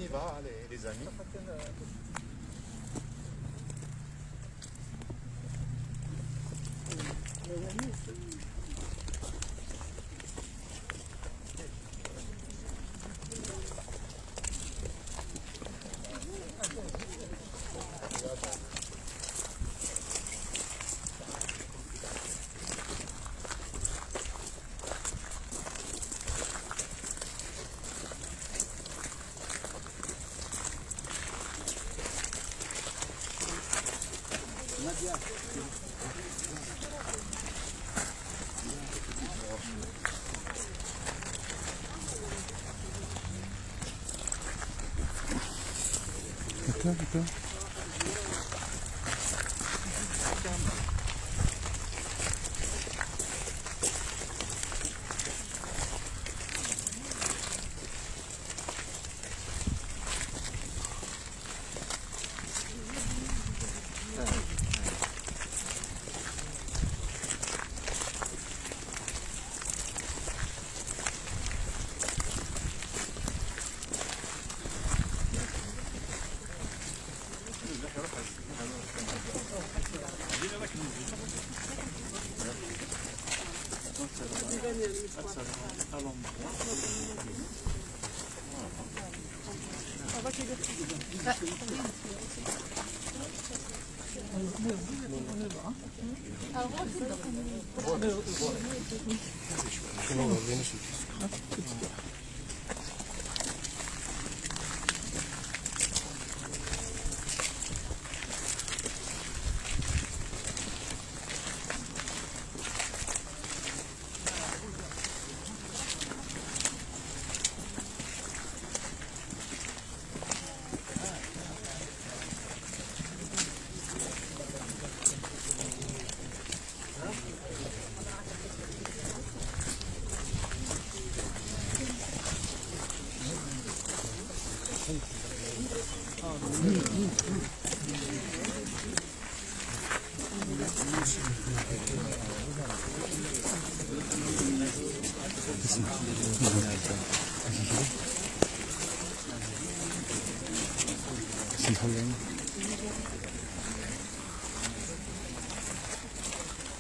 y va, les amis. D'accord.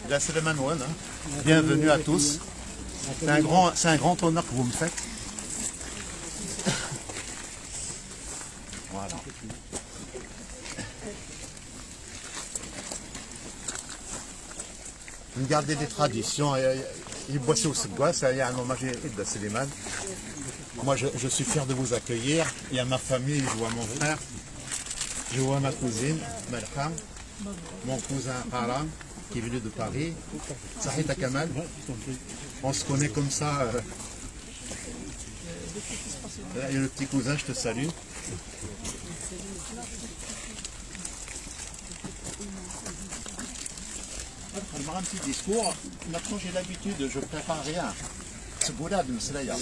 Là, c'est le Manouane. Bienvenue à tous. C'est un grand honneur que vous me faites. Voilà. Vous gardez des traditions. Il bossait au Segwa, ça y est un hommage à Suleiman. Moi, je suis fier de vous accueillir. Il y a ma famille, je vois mon frère, je vois ma cousine, Malham, mon cousin Aram, qui est venu de Paris. Sahita Kamal. On se connaît comme ça. Et le petit cousin, je te salue. Je me un petit discours. Maintenant, j'ai l'habitude, je ne prépare rien. C'est boulade, Mslaya.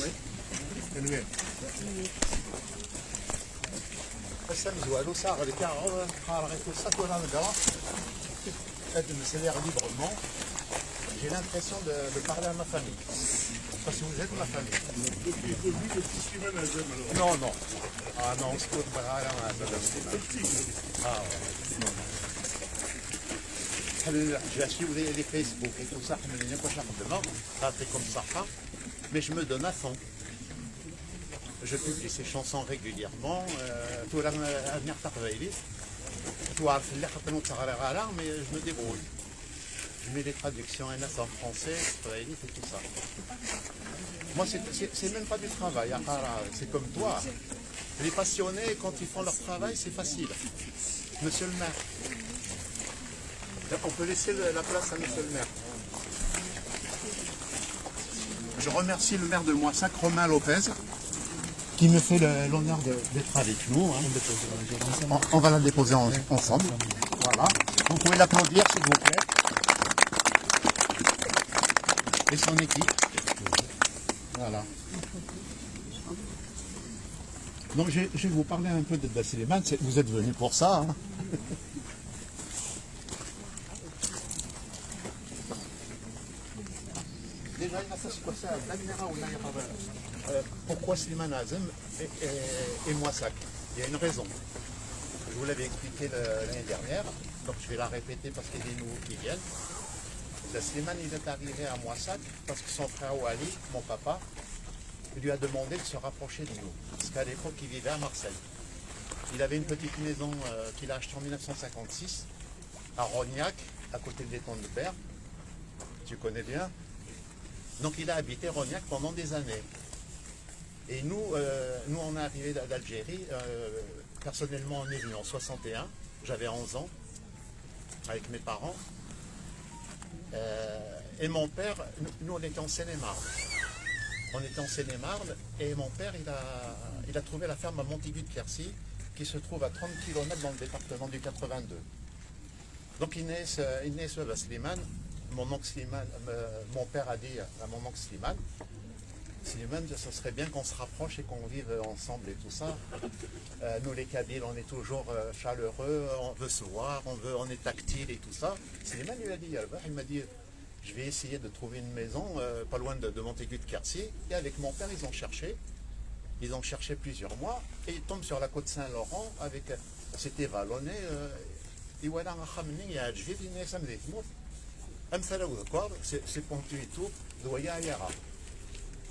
Librement, j'ai l'impression de parler à ma famille. Parce que vous êtes ma famille. Non, non. Ah non, on se peut pas à Ah ouais. J'ai suivi les Facebook et tout ça, comme ça, mais je me donne à fond. Je publie ces chansons régulièrement. Tout là, à venir travailler. Mais je me débrouille. Je mets les traductions en français, et tout ça. Moi, c'est même pas du travail. C'est comme toi. Les passionnés, quand ils font leur travail, c'est facile. Monsieur le maire. On peut laisser la place à monsieur le maire. Je remercie le maire de Moissac, Romain Lopez, qui me fait l'honneur d'être avec nous. On va la déposer ensemble. Voilà. Vous pouvez l'applaudir, s'il vous plaît. Et son équipe. Voilà. Donc je vais vous parler un peu de Suleiman. Vous êtes venus pour ça. Hein. Déjà, c'est quoi ça? Pourquoi Slimane Azem et Moissac? Il y a une raison. Je vous l'avais expliqué l'année dernière, donc je vais la répéter parce qu'il y a des nouveaux qui viennent. Slimane, il est arrivé à Moissac parce que son frère Ouali, mon papa, lui a demandé de se rapprocher de nous. Parce qu'à l'époque, il vivait à Marseille. Il avait une petite maison qu'il a achetée en 1956 à Rognac, à côté de l'étang de Berre. Tu connais bien. Donc il a habité Rognac pendant des années. Et nous, on est arrivé d'Algérie. Personnellement, on est venu en 61. J'avais 11 ans avec mes parents. Et mon père, nous on était en Seine-et-Marne. On était en Seine-et-Marne et mon père il a trouvé la ferme à Montaigu-de-Quercy qui se trouve à 30 km dans le département du 82. Donc il naît ce Slimane. Mon oncle Slimane, mon père a dit à mon oncle Slimane, ce serait bien qu'on se rapproche et qu'on vive ensemble et tout ça. Nous les Kabyles, on est toujours chaleureux, on veut se voir, on est tactile et tout ça. Slimane il m'a dit, je vais essayer de trouver une maison pas loin de Montaigu-de-Quercy. Et avec mon père, ils ont cherché plusieurs mois et ils tombent sur la côte Saint-Laurent c'était vallonné. C'est pointu et tout,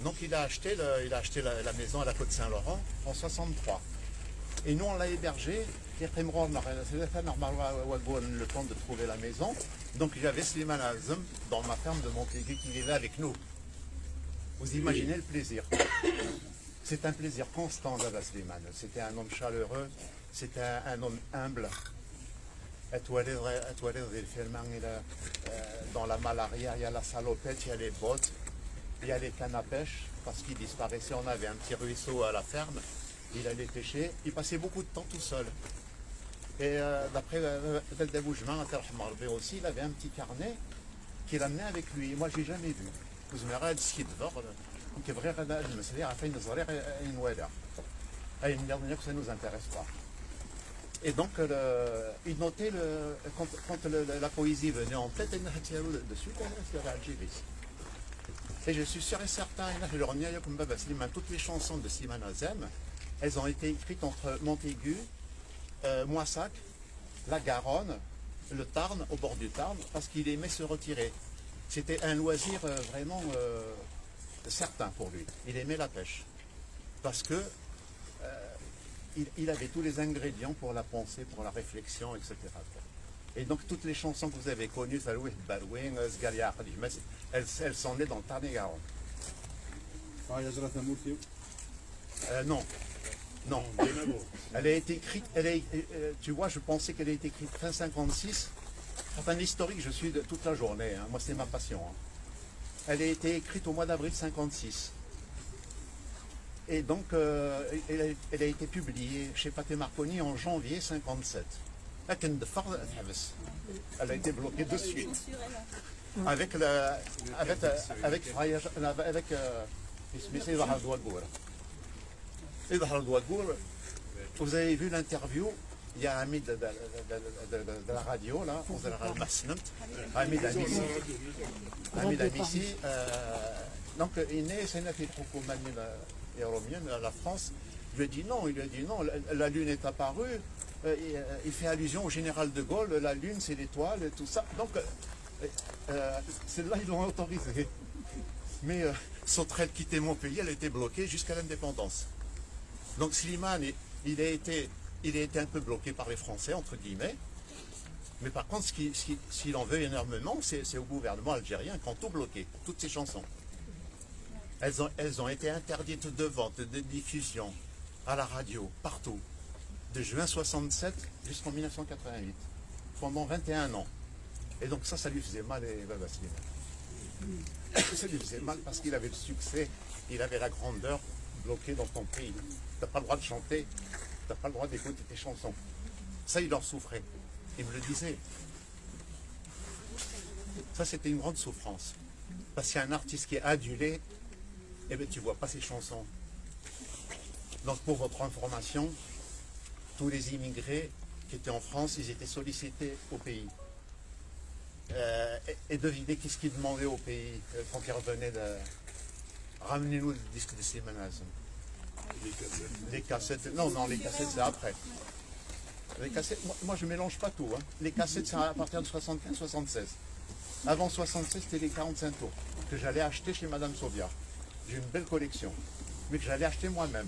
donc il a acheté la maison à la côte Saint-Laurent en 63. Et nous on l'a hébergé, le temps de trouver la maison. Donc j'avais Slimane Azem dans ma ferme de Montaigu qui vivait avec nous. Vous imaginez le plaisir. C'est un plaisir constant d'Abba Slimane. C'était un homme chaleureux, c'était un homme humble. Dans la malaria, il y a la salopette, il y a les bottes, il y a les cannes à pêche, parce qu'il disparaissait, on avait un petit ruisseau à la ferme, il allait pêcher, il passait beaucoup de temps tout seul. Et d'après Del Boujman, aussi, il avait un petit carnet qu'il amenait avec lui. Moi, je n'ai jamais vu. Vous me regardez ce qu'il devrait ça ne nous intéresse pas. Et donc, il notait, quand la poésie venait en tête, il notait dessus, et je suis sûr et certain, toutes les chansons de Slimane Azem, elles ont été écrites entre Montaigu, Moissac, la Garonne, le Tarn, au bord du Tarn, parce qu'il aimait se retirer. C'était un loisir vraiment certain pour lui. Il aimait la pêche. Parce que il avait tous les ingrédients pour la pensée, pour la réflexion, etc. Et donc toutes les chansons que vous avez connues, elles sont nées dans le Tarn-et-Garonne. Non, non. Elle a été écrite, tu vois, je pensais qu'elle a été écrite fin 56. Enfin, l'historique, je suis toute la journée, hein. Moi c'est ma passion. Hein. Elle a été écrite au mois d'avril 56. Et donc, elle a été publiée chez Pathé Marconi en janvier 57. Elle a été bloquée de suite. Avec vous avez vu l'interview, il y a Hamid de la radio, là, Hamid Amissi, donc il est la France, il lui a dit non, la Lune est apparue, il fait allusion au général de Gaulle, la Lune c'est l'étoile, et tout ça, donc celle-là ils l'ont autorisé. Mais Sauterelle quittait mon pays, elle a été bloquée jusqu'à l'indépendance. Donc Slimane, il a été un peu bloqué par les Français, entre guillemets, mais par contre, s'il en veut énormément, c'est au gouvernement algérien qui ont tout bloqué, toutes ces chansons. Elles ont été interdites de vente, de diffusion, à la radio, partout, de juin 67 jusqu'en 1988, pendant 21 ans. Et donc ça lui faisait mal, et ça lui faisait mal parce qu'il avait le succès, il avait la grandeur bloquée dans ton pays. Tu n'as pas le droit de chanter, tu n'as pas le droit d'écouter tes chansons. Ça, il en souffrait. Il me le disait. Ça, c'était une grande souffrance. Parce qu'il y a un artiste qui est adulé, eh bien, tu ne vois pas ses chansons. Donc, pour votre information, tous les immigrés qui étaient en France, ils étaient sollicités au pays. Et devinez qu'est-ce qu'il demandait au pays quand il revenait de... Ramenez-nous le disque de Slimane Hassan. Les cassettes. Non, non, les cassettes c'est après. Les cassettes, moi je mélange pas tout. Hein. Les cassettes c'est à partir de 75-76. Avant 76 c'était les 45 tours que j'allais acheter chez Madame Sauvia. J'ai une belle collection, mais que j'allais acheter moi-même.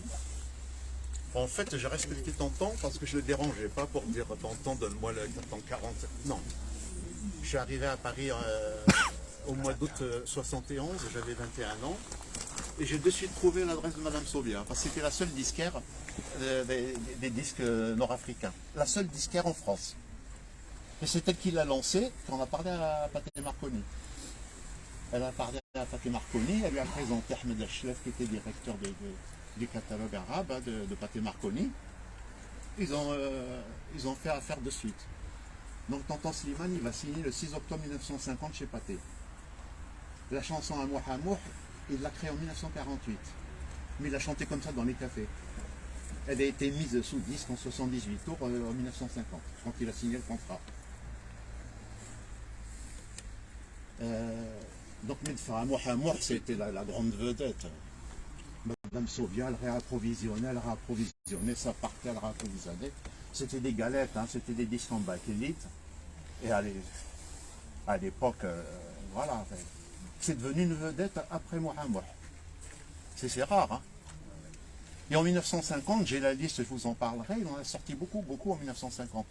En fait, je respectais Tonton parce que je ne le dérangeais pas pour dire Tonton, donne-moi le carton 40. Non. Je suis arrivé à Paris au mois d'août 71, j'avais 21 ans. Et j'ai de suite trouvé l'adresse de Madame Sauvia, parce que c'était la seule disquaire des disques nord-africains. La seule disquaire en France. Et c'est elle qui l'a lancé quand on a parlé à Pathé Marconi. Elle a parlé à Pathé Marconi, elle lui a présenté Ahmed Achlef, qui était directeur du catalogue arabe hein, de Pathé Marconi. Ils ont fait affaire de suite. Donc Tonton Slimane, il va signer le 6 octobre 1950 chez Pathé. La chanson Amour Amour, il l'a créée en 1948. Mais il a chanté comme ça dans les cafés. Elle a été mise sous disque en 78 tours en 1950, quand il a signé le contrat. Donc Medfa Amour, c'était la grande vedette. Madame Sauvia, elle réapprovisionnait, ça partait, elle réapprovisionnait. C'était des galettes, hein, c'était des disques en bakélite. Et à l'époque, voilà, c'est devenu une vedette après Mohamed. C'est rare. Hein. Et en 1950, j'ai la liste, je vous en parlerai, il en a sorti beaucoup en 1950.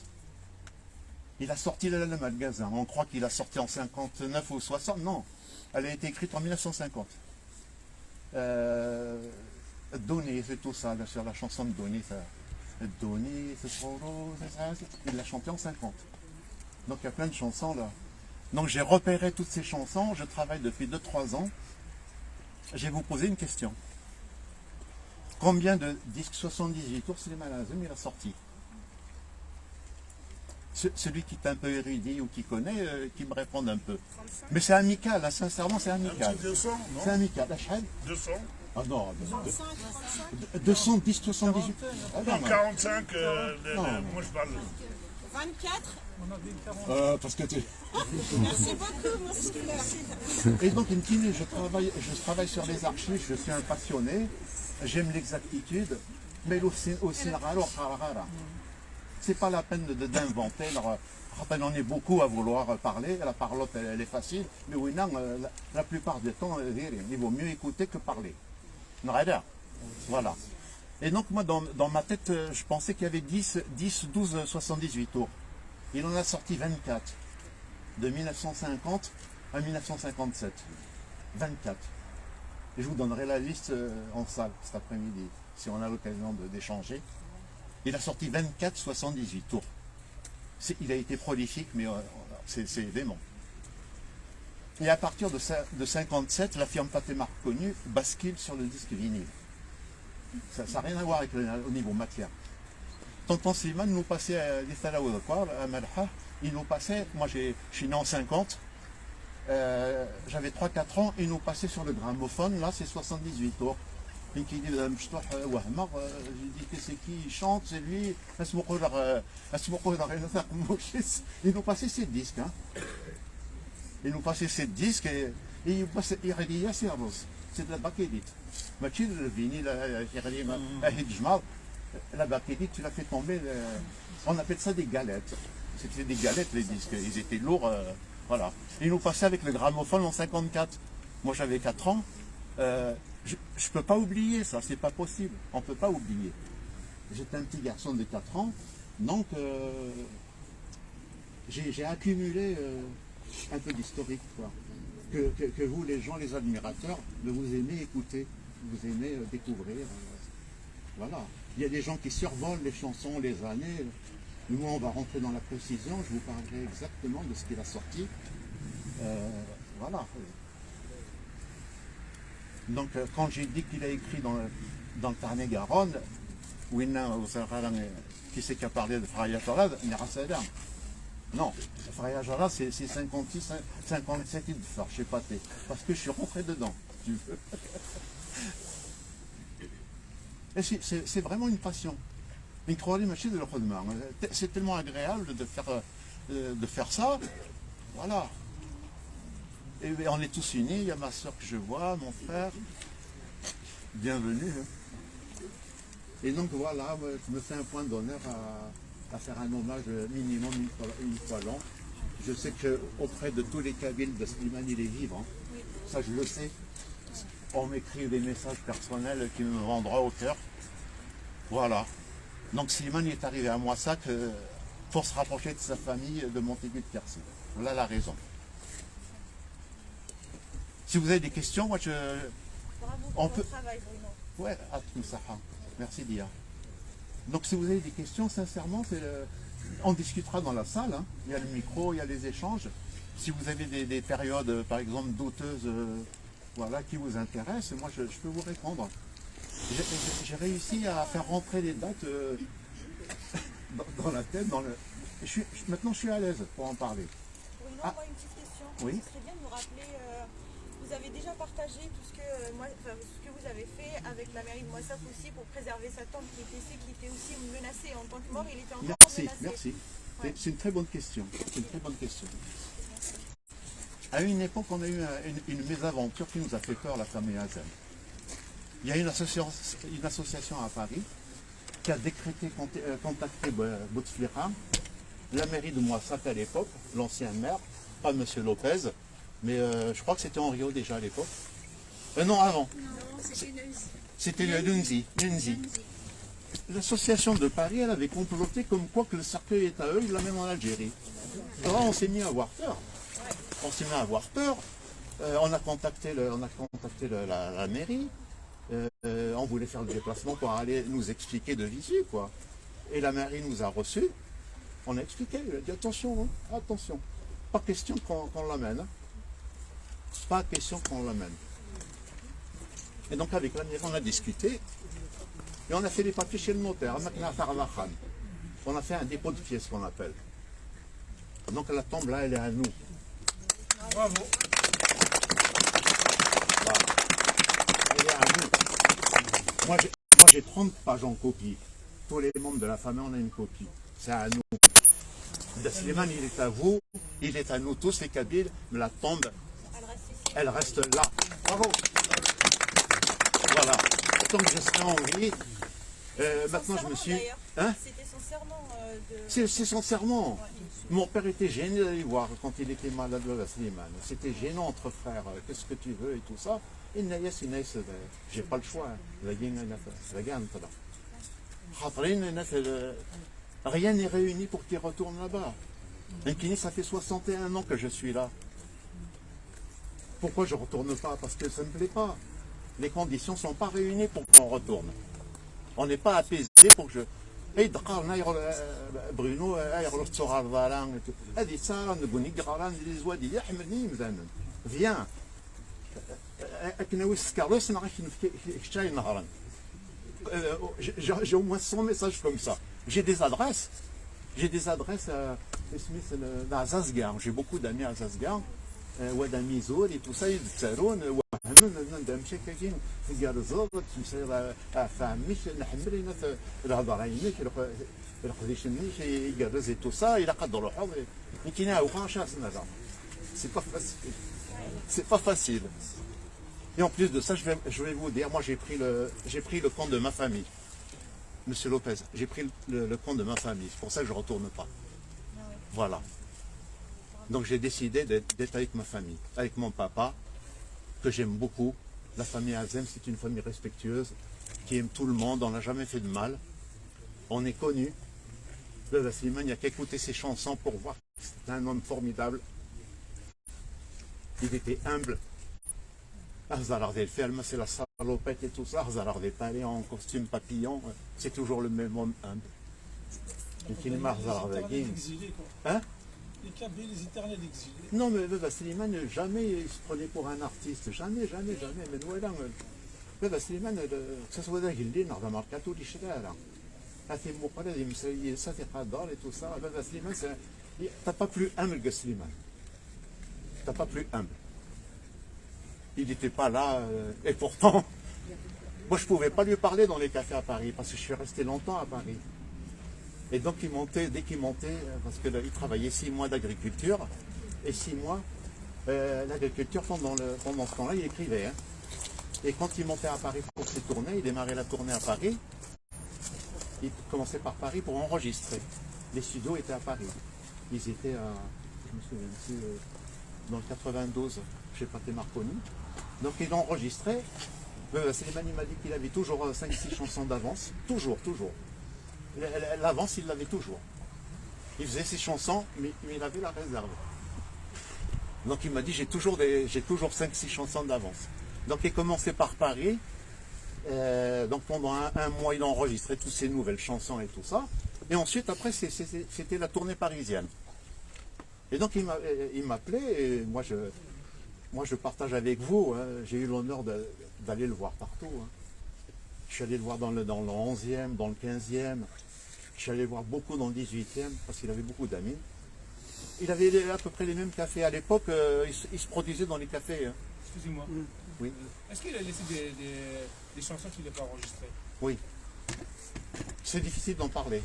Il a sorti le magasin, on croit qu'il a sorti en 59 ou 60, non. Elle a été écrite en 1950. Donner, c'est tout ça, là, sur la chanson de Donner, ça. Donner, c'est trop rose, il l'a chanté en 50. Donc il y a plein de chansons là. Donc j'ai repéré toutes ces chansons, je travaille depuis 2-3 ans. Je vais vous poser une question. Combien de disques 78 tours Slimane Azem il a sorti? Celui qui est un peu érudit ou qui connaît, qui me réponde un peu. 35. Mais c'est amical, hein, sincèrement c'est amical. 200, non? C'est amical. 200. Ah non, 200 disques 78. Ah, non, 45, moi je parle. 24. Parce que tu... Merci beaucoup, mon super. Et donc, in fine, je travaille sur les archives, je suis un passionné, j'aime l'exactitude, mais aussi c'est pas la peine d'inventer. On en est beaucoup à vouloir parler, la parlotte elle est facile, mais oui, non, la plupart du temps, il vaut mieux écouter que parler. Voilà. Et donc, moi, dans ma tête, je pensais qu'il y avait 10, 12, 78 tours. Il en a sorti 24, de 1950 à 1957. 24. Et je vous donnerai la liste en salle cet après-midi, si on a l'occasion d'échanger. Il a sorti 24, 78 tours. Il a été prolifique, mais c'est dément. Et à partir de 57, la firme Pathé Marconi bascule sur le disque vinyle. Ça n'a rien à voir avec au niveau matière. Tonton Slimane nous passait à Malha, il nous passait, moi je suis né en 50, j'avais 3-4 ans, il nous passait sur le gramophone, là c'est 78 tours. Et qui dit, j'ai dit que c'est qui il chante, c'est lui, il nous passait ces disques. Hein. Il nous passait ces disques et il passait, c'est de la bakélite. Le vinyle, la bakélite, tu l'as fait tomber, on appelle ça des galettes. C'était des galettes les disques, ils étaient lourds, voilà. Ils nous passaient avec le gramophone en 54. Moi j'avais 4 ans, je ne peux pas oublier ça, c'est pas possible, on ne peut pas oublier. J'étais un petit garçon de 4 ans, donc j'ai accumulé un peu d'historique, quoi. Que vous, les gens, les admirateurs, vous aimez écouter, vous aimez découvrir. Voilà. Il y a des gens qui survolent les chansons, les années. Nous, on va rentrer dans la précision. Je vous parlerai exactement de ce qu'il a sorti. Voilà. Donc, quand j'ai dit qu'il a écrit dans le Tarn-et-Garonne, qui c'est qui a parlé de Fraya Jorad? Non, Fraya Jorad, c'est 56, 57 de faire, je sais pas, parce que je suis rentré dedans. Et c'est vraiment une passion. C'est tellement agréable de faire ça. Voilà. Et on est tous unis, il y a ma soeur que je vois, mon frère. Bienvenue. Hein. Et donc voilà, je me fais un point d'honneur à faire un hommage minimum une fois l'an. Je sais qu'auprès de tous les Kabyles de Slimane, il est vivant. Ça, je le sais. On m'écrit des messages personnels qui me vont droit au cœur. Voilà. Donc Slimane est arrivé à Moissac pour se rapprocher de sa famille de Montaigu de Quercy. Voilà la raison. Si vous avez des questions, moi je... Bravo On pour peut... votre travail, Bruno. Ouais, merci Dia. Donc si vous avez des questions, sincèrement, on discutera dans la salle. Hein. Il y a le micro, il y a les échanges. Si vous avez des périodes, par exemple, douteuses, voilà, qui vous intéressent, moi je peux vous répondre. J'ai réussi à faire rentrer les dates dans la tête. Maintenant, je suis à l'aise pour en parler. Bruno, Ah. moi une petite question. Oui. Ce serait bien de nous rappeler, vous avez déjà partagé tout ce que, ce que vous avez fait avec la mairie de Moissac aussi pour préserver sa tante qui était aussi menacée en tant que mort, il était encore menacé. Merci. Ouais. C'est une très bonne question. À une époque, on a eu une mésaventure qui nous a fait peur, la famille Hazen. Il y a une association à Paris qui a décrété contacter Bouteflika, la mairie de Moissac à l'époque, l'ancien maire, pas M. Lopez, mais je crois que c'était Henriot déjà à l'époque. Non, avant. Non, C'était le Lunzi. L'association de Paris, elle avait comploté comme quoi que le cercueil est à eux, ils l'amènent en Algérie. Alors on s'est mis à avoir peur. On a contacté la mairie. On voulait faire le déplacement pour aller nous expliquer de visu, quoi. Et la mairie nous a reçus. On a expliqué, il a dit attention, hein, attention. Pas question qu'on l'amène. Hein. Pas question qu'on l'amène. Et donc avec la mairie, on a discuté. Et on a fait les papiers chez le notaire. On a fait un dépôt de pièces qu'on appelle. Donc la tombe là, elle est à nous. Bravo. Voilà. Elle est à nous. Moi j'ai 30 pages en copie. Tous les membres de la famille, on a une copie. C'est à nous. Slimane, il est à vous, il est à nous tous les Kabyles, mais la tombe, elle reste là. Bravo. Voilà. Tant que je serai en vie, maintenant je me suis... Hein? C'était son serment C'est son serment. Mon père était gêné d'aller voir quand il était malade de la Slimane. C'était gênant entre frères. Qu'est-ce que tu veux et tout ça. J'ai pas le choix. Rien n'est réuni pour qu'il retourne là-bas. Ça fait 61 ans que je suis là. Pourquoi je ne retourne pas? Parce que ça ne me plaît pas. Les conditions ne sont pas réunies pour qu'on retourne. On n'est pas apaisé pour que je... Bruno, viens. J'ai au moins 100 messages comme ça. J'ai des adresses à Zazgar. J'ai beaucoup d'amis à Zazgar. ودميزور يتصيد تسارون وهمن ندم شكاكين في قارزوط تمسير فهميش نحمرنا في الهضرينك القديشنيش يقرز tout ça il a قد روحو يمكن يعاوقا شاسنا là c'est pas facile et en plus de ça je vais vous dire moi j'ai pris le compte de ma famille Monsieur Lopez j'ai pris le compte de ma famille c'est pour ça que je retourne pas voilà. Donc j'ai décidé d'être avec ma famille, avec mon papa, que j'aime beaucoup. La famille Azem, c'est une famille respectueuse, qui aime tout le monde, on n'a jamais fait de mal. On est connus. Le Slimane, il n'y a qu'à écouter ses chansons pour voir que c'est un homme formidable. Il était humble. Arzalardé le film, c'est la salopette et tout ça. Arzalardé palais en costume papillon, c'est toujours le même homme humble. Hein? Les Kabyles, les éternels exilés. Non, mais Slimane, jamais il se prenait pour un artiste. Jamais. Mais voilà, Slimane, que ce soit dans Gildin, dans le mercato du Chedara. Ça fait mon père, ça fait pas d'or et tout ça. Slimane, t'as pas plus humble que Slimane. T'as pas plus humble. Il n'était pas là, et pourtant, moi je pouvais pas lui parler dans les cafés à Paris, parce que je suis resté longtemps à Paris. Et donc dès qu'il montait, parce qu'il travaillait 6 mois d'agriculture, et 6 mois l'agriculture pendant ce temps-là, il écrivait. Hein. Et quand il montait à Paris pour ses tournées, il démarrait la tournée à Paris. Il commençait par Paris pour enregistrer. Les studios étaient à Paris. Ils étaient à, je me souviens plus, dans le 92, chez Pathé Marconi. Donc il enregistrait. Slimani m'a dit qu'il avait toujours 5-6 chansons d'avance. Toujours. L'avance, il l'avait toujours. Il faisait ses chansons, mais il avait la réserve. Donc il m'a dit, j'ai toujours 5-6 chansons d'avance. Donc il commençait par Paris. Donc pendant un mois, il enregistrait toutes ses nouvelles chansons et tout ça. Et ensuite, après, c'était la tournée parisienne. Et donc il m'appelait, et moi je partage avec vous. Hein. J'ai eu l'honneur d'aller le voir partout. Hein. Je suis allé le voir dans le 11e, dans le 15e. Je suis allé le voir beaucoup dans le 18e, parce qu'il avait beaucoup d'amis. Il avait à peu près les mêmes cafés. À l'époque, il se produisait dans les cafés. Hein. Excusez-moi. Oui. Est-ce qu'il a laissé des chansons qu'il n'a pas enregistrées? Oui. C'est difficile d'en parler.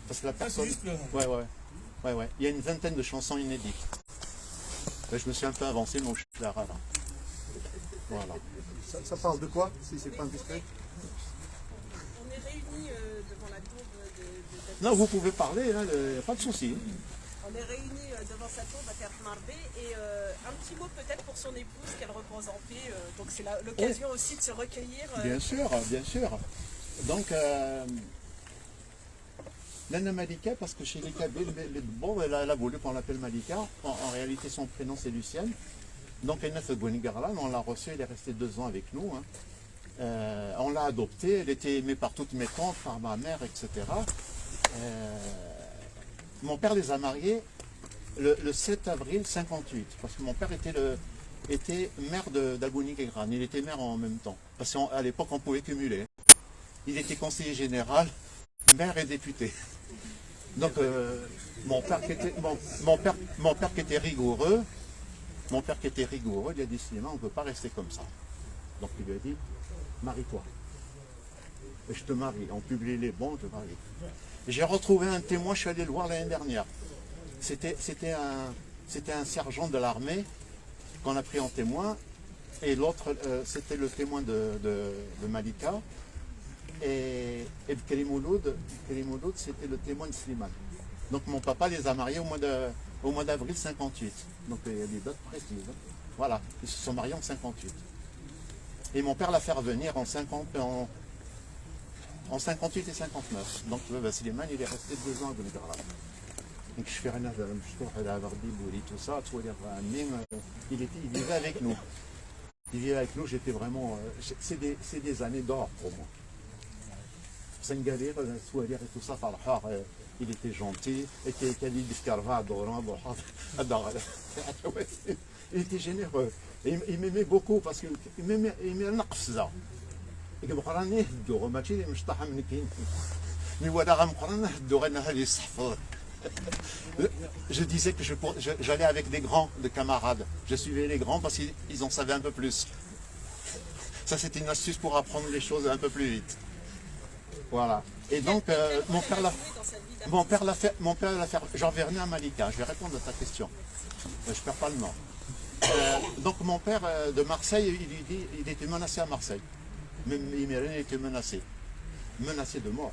Parce que la personne... c'est juste le... Ouais. Il y a une vingtaine de chansons inédites. Je me suis un peu avancé, donc je suis là. Voilà. Ça parle de quoi, si c'est pas indiscret? On est réunis devant la tombe de Non, vous pouvez parler, il n'y a pas de souci. On est réunis devant sa tombe à Terre Marbé et un petit mot peut-être pour son épouse qu'elle repose en paix. Donc c'est l'occasion aussi de se recueillir. Bien sûr. Donc, Nana Malika, parce que chez les Kabyles, bon, elle a voulu qu'on l'appelle Malika. En réalité, son prénom c'est Lucienne. Donc, on l'a reçue, elle est restée 2 ans avec nous. Hein. On l'a adoptée, elle était aimée par toutes mes tantes, par ma mère, etc. Mon père les a mariés le 7 avril 58, parce que mon père était maire d'Alboni-Guégrane. Il était maire en même temps, parce qu'à l'époque on pouvait cumuler. Il était conseiller général, maire et député. Donc mon père qui était rigoureux, il a dit cinéma, on ne peut pas rester comme ça. Donc il lui a dit, marie-toi. Et je te marie. On publie les bons, je te marie. J'ai retrouvé un témoin, je suis allé le voir l'année dernière. C'était un sergent de l'armée qu'on a pris en témoin. Et l'autre, c'était le témoin de Malika. Et Kerimouloud, c'était le témoin de Slimane. Donc mon papa les a mariés au mois d'avril 58. Donc il y a des dates précises. Voilà, ils se sont mariés en 58. Et mon père l'a fait revenir en 58 et 59. Donc Slimane, il est resté 2 ans à Benegrad. Donc je fais rien à tout ça, il vivait avec nous. Il vivait avec nous, j'étais vraiment... c'est des années d'or pour moi. Sengalir, Soualir et tout ça, il était gentil, il était généreux. Il m'aimait beaucoup parce qu'il m'aimait naqfza. Je disais que j'allais avec des grands, de camarades. Je suivais les grands parce qu'ils en savaient un peu plus. Ça, c'était une astuce pour apprendre les choses un peu plus vite. Voilà. Et donc, mon père l'a fait. J'en vais revenir à Malika. Je vais répondre à ta question. Je ne perds pas le nom. Donc, mon père de Marseille, il était menacé à Marseille. Même il était menacé. Menacé de mort.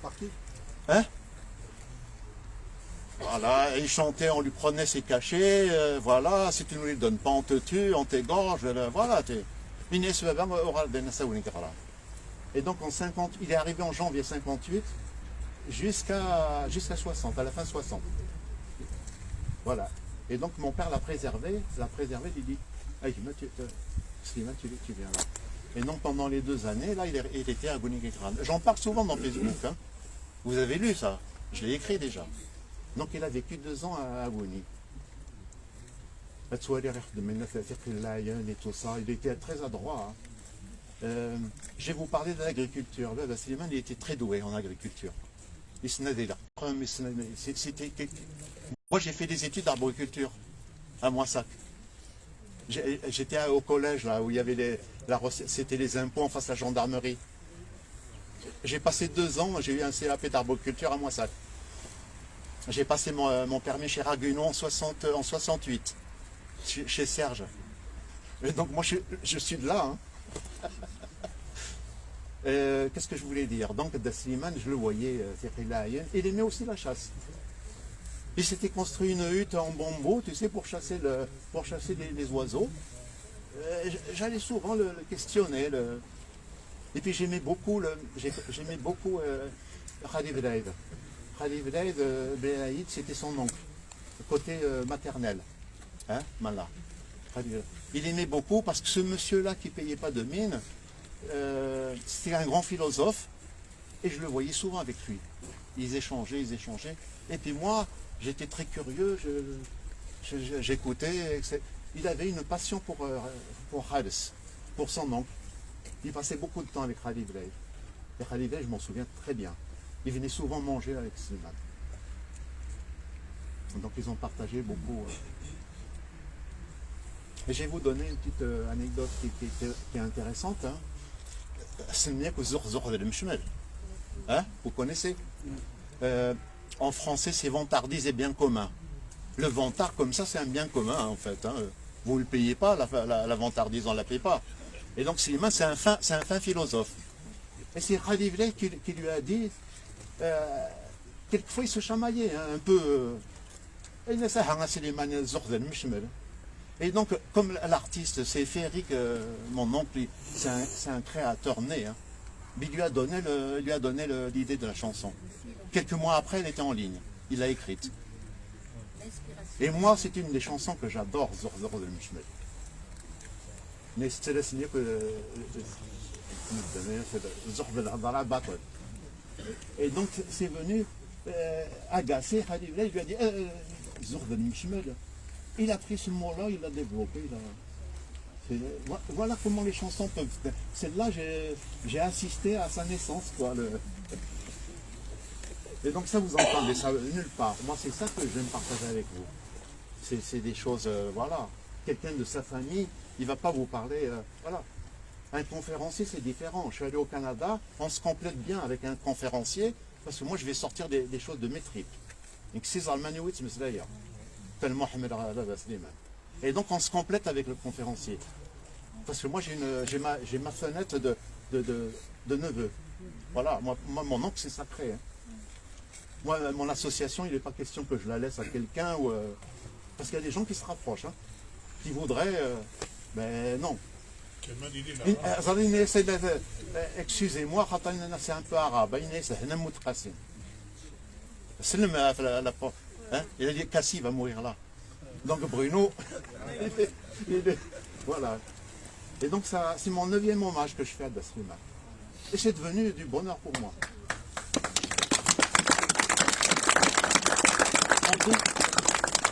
Par qui? Hein? Voilà, il chantait, on lui prenait ses cachets, voilà, si tu ne nous les donnes pas, on te tue, on t'égorge, voilà. Et donc en 50, il est arrivé en janvier 58 jusqu'à 60, à la fin 60. Voilà. Et donc mon père l'a préservé, il dit, Slimane, tu viens là. Et donc pendant les 2 années, là, il était à Benegrad. J'en parle souvent dans Facebook, hein. Vous avez lu ça, je l'ai écrit déjà. Donc il a vécu 2 ans à Aboni. Et tout ça, il était très adroit. Hein. Je vais vous parler de l'agriculture. Slimane, il était très doué en agriculture. Moi j'ai fait des études d'arboriculture à Moissac. J'étais au collège là où il y avait c'était les impôts en face de la gendarmerie. J'ai passé 2 ans, j'ai eu un CAP d'arboriculture à Moissac. J'ai passé mon permis chez Raguenon en 68, chez Serge. Et donc moi je suis de là. Hein. Qu'est-ce que je voulais dire? Donc Slimane, je le voyais, il aimait aussi la chasse. Il s'était construit une hutte en bambou, tu sais, pour chasser les oiseaux. J'allais souvent le questionner. Et puis j'aimais beaucoup Khalid Belaïd. Khalid Belaïd, c'était son oncle, côté maternel. Hein, Mallah. Il aimait beaucoup parce que ce monsieur-là qui ne payait pas de mine, c'était un grand philosophe et je le voyais souvent avec lui. Ils échangeaient. Et puis moi, j'étais très curieux, j'écoutais. Il avait une passion pour Khalis, pour son oncle. Il passait beaucoup de temps avec Khalid Belaïd. Et Khalid Belaïd, je m'en souviens très bien. Il venait souvent manger avec Slimane. Donc ils ont partagé beaucoup. Et je vais vous donner une petite anecdote qui est intéressante. Hein. Hein? Vous connaissez? En français, c'est vantardise et bien commun. Le vantard, comme ça, c'est un bien commun, en fait. Hein. Vous ne le payez pas, la vantardise, on ne la paye pas. Et donc, Slimane, c'est un fin philosophe. Et c'est Khalid Belaïd qui lui a dit, quelquefois, il se chamaillait hein, un peu. Et donc, comme l'artiste, c'est Ferric, mon oncle, c'est un créateur né. Hein. Il lui a donné l'idée de la chanson. Quelques mois après, elle était en ligne. Il l'a écrite. Et moi, c'est une des chansons que j'adore, Zor de Mishmel. Mais c'est la signe que et donc, c'est venu agacer Khalid Belaïd. Je lui ai dit, Zor de Mishmel. Il a pris ce mot-là, il l'a développé. Voilà comment les chansons peuvent. Celle-là, j'ai assisté à sa naissance, quoi. Et donc ça, vous entendez ça nulle part. Moi, c'est ça que j'aime partager avec vous. C'est des choses, voilà. Quelqu'un de sa famille, il ne va pas vous parler, voilà. Un conférencier, c'est différent. Je suis allé au Canada, on se complète bien avec un conférencier, parce que moi, je vais sortir des choses de mes tripes. Et donc, on se complète avec le conférencier. Parce que moi, j'ai ma fenêtre de neveu. Voilà, moi mon oncle, c'est sacré. Hein. Moi, mon association, il n'est pas question que je la laisse à quelqu'un. Parce qu'il y a des gens qui se rapprochent, hein, qui voudraient... ben non. Excusez-moi, c'est un peu arabe. Il a dit Cassie va mourir là. Donc Bruno, voilà. Et donc c'est mon 9e hommage que je fais à Slimane. Et c'est devenu du bonheur pour moi.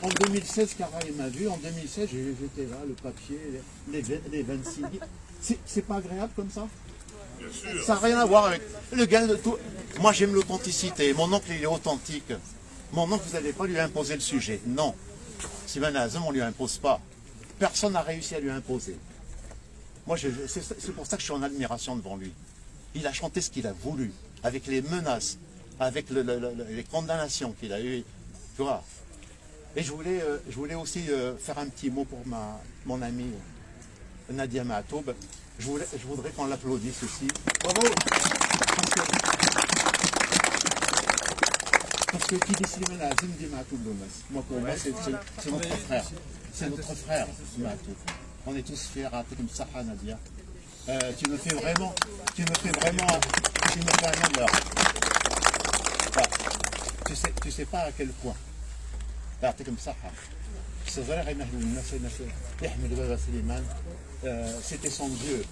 En 2016, Cara m'a vu. En 2016, j'étais là, le papier, les 26 livres. C'est pas agréable comme ça? Bien sûr. Ça n'a rien à voir avec le gain de tout. Moi, j'aime l'authenticité. Mon oncle, il est authentique. Mon oncle, vous n'allez pas lui imposer le sujet. Non. Slimane Azem, on ne lui impose pas. Personne n'a réussi à lui imposer. Moi, c'est pour ça que je suis en admiration devant lui. Il a chanté ce qu'il a voulu, avec les menaces, avec les condamnations qu'il a eues. Tu vois. Et je voulais aussi faire un petit mot pour mon amie Nadia Mahtoub. Je voudrais qu'on l'applaudisse aussi. Bravo! Parce que qui dit Slimane Azem dit Mahtoub Loumas. Moi, pour moi, c'est notre frère. C'est notre frère, Mahtoub. On est tous fiers à comme ça, Nadia. Tu me fais vraiment un honneur. Voilà. Tu sais pas à quel point. Comme ça. C'est vrai, c'était son Dieu.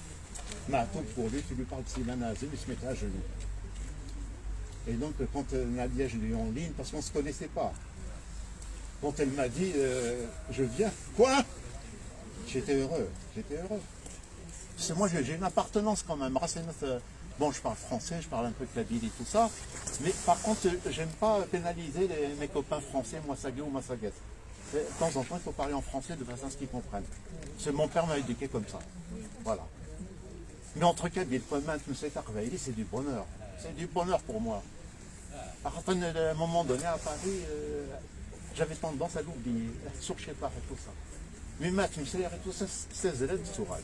Mahtoub, pour lui, tu lui parles de Slimane Azem, il se mettait à genoux. Et donc, quand Nadia, je l'ai eu en ligne, parce qu'on ne se connaissait pas, quand elle m'a dit je viens, quoi? J'étais heureux. Parce que moi, j'ai une appartenance quand même. Bon, je parle français, je parle un peu kabyle et tout ça, mais par contre, j'aime pas pénaliser mes copains français, Mouassagé ou Massaguet. De temps en temps, il faut parler en français de façon à ce qu'ils comprennent. Mon père m'a éduqué comme ça. Voilà. Mais entre kabyle, c'est du bonheur. C'est du bonheur pour moi. À un moment donné, à Paris, j'avais tendance à l'oublier, sur je sais pas, et tout ça. Mais maintenant, et tout ça, c'est zélé de Sourad.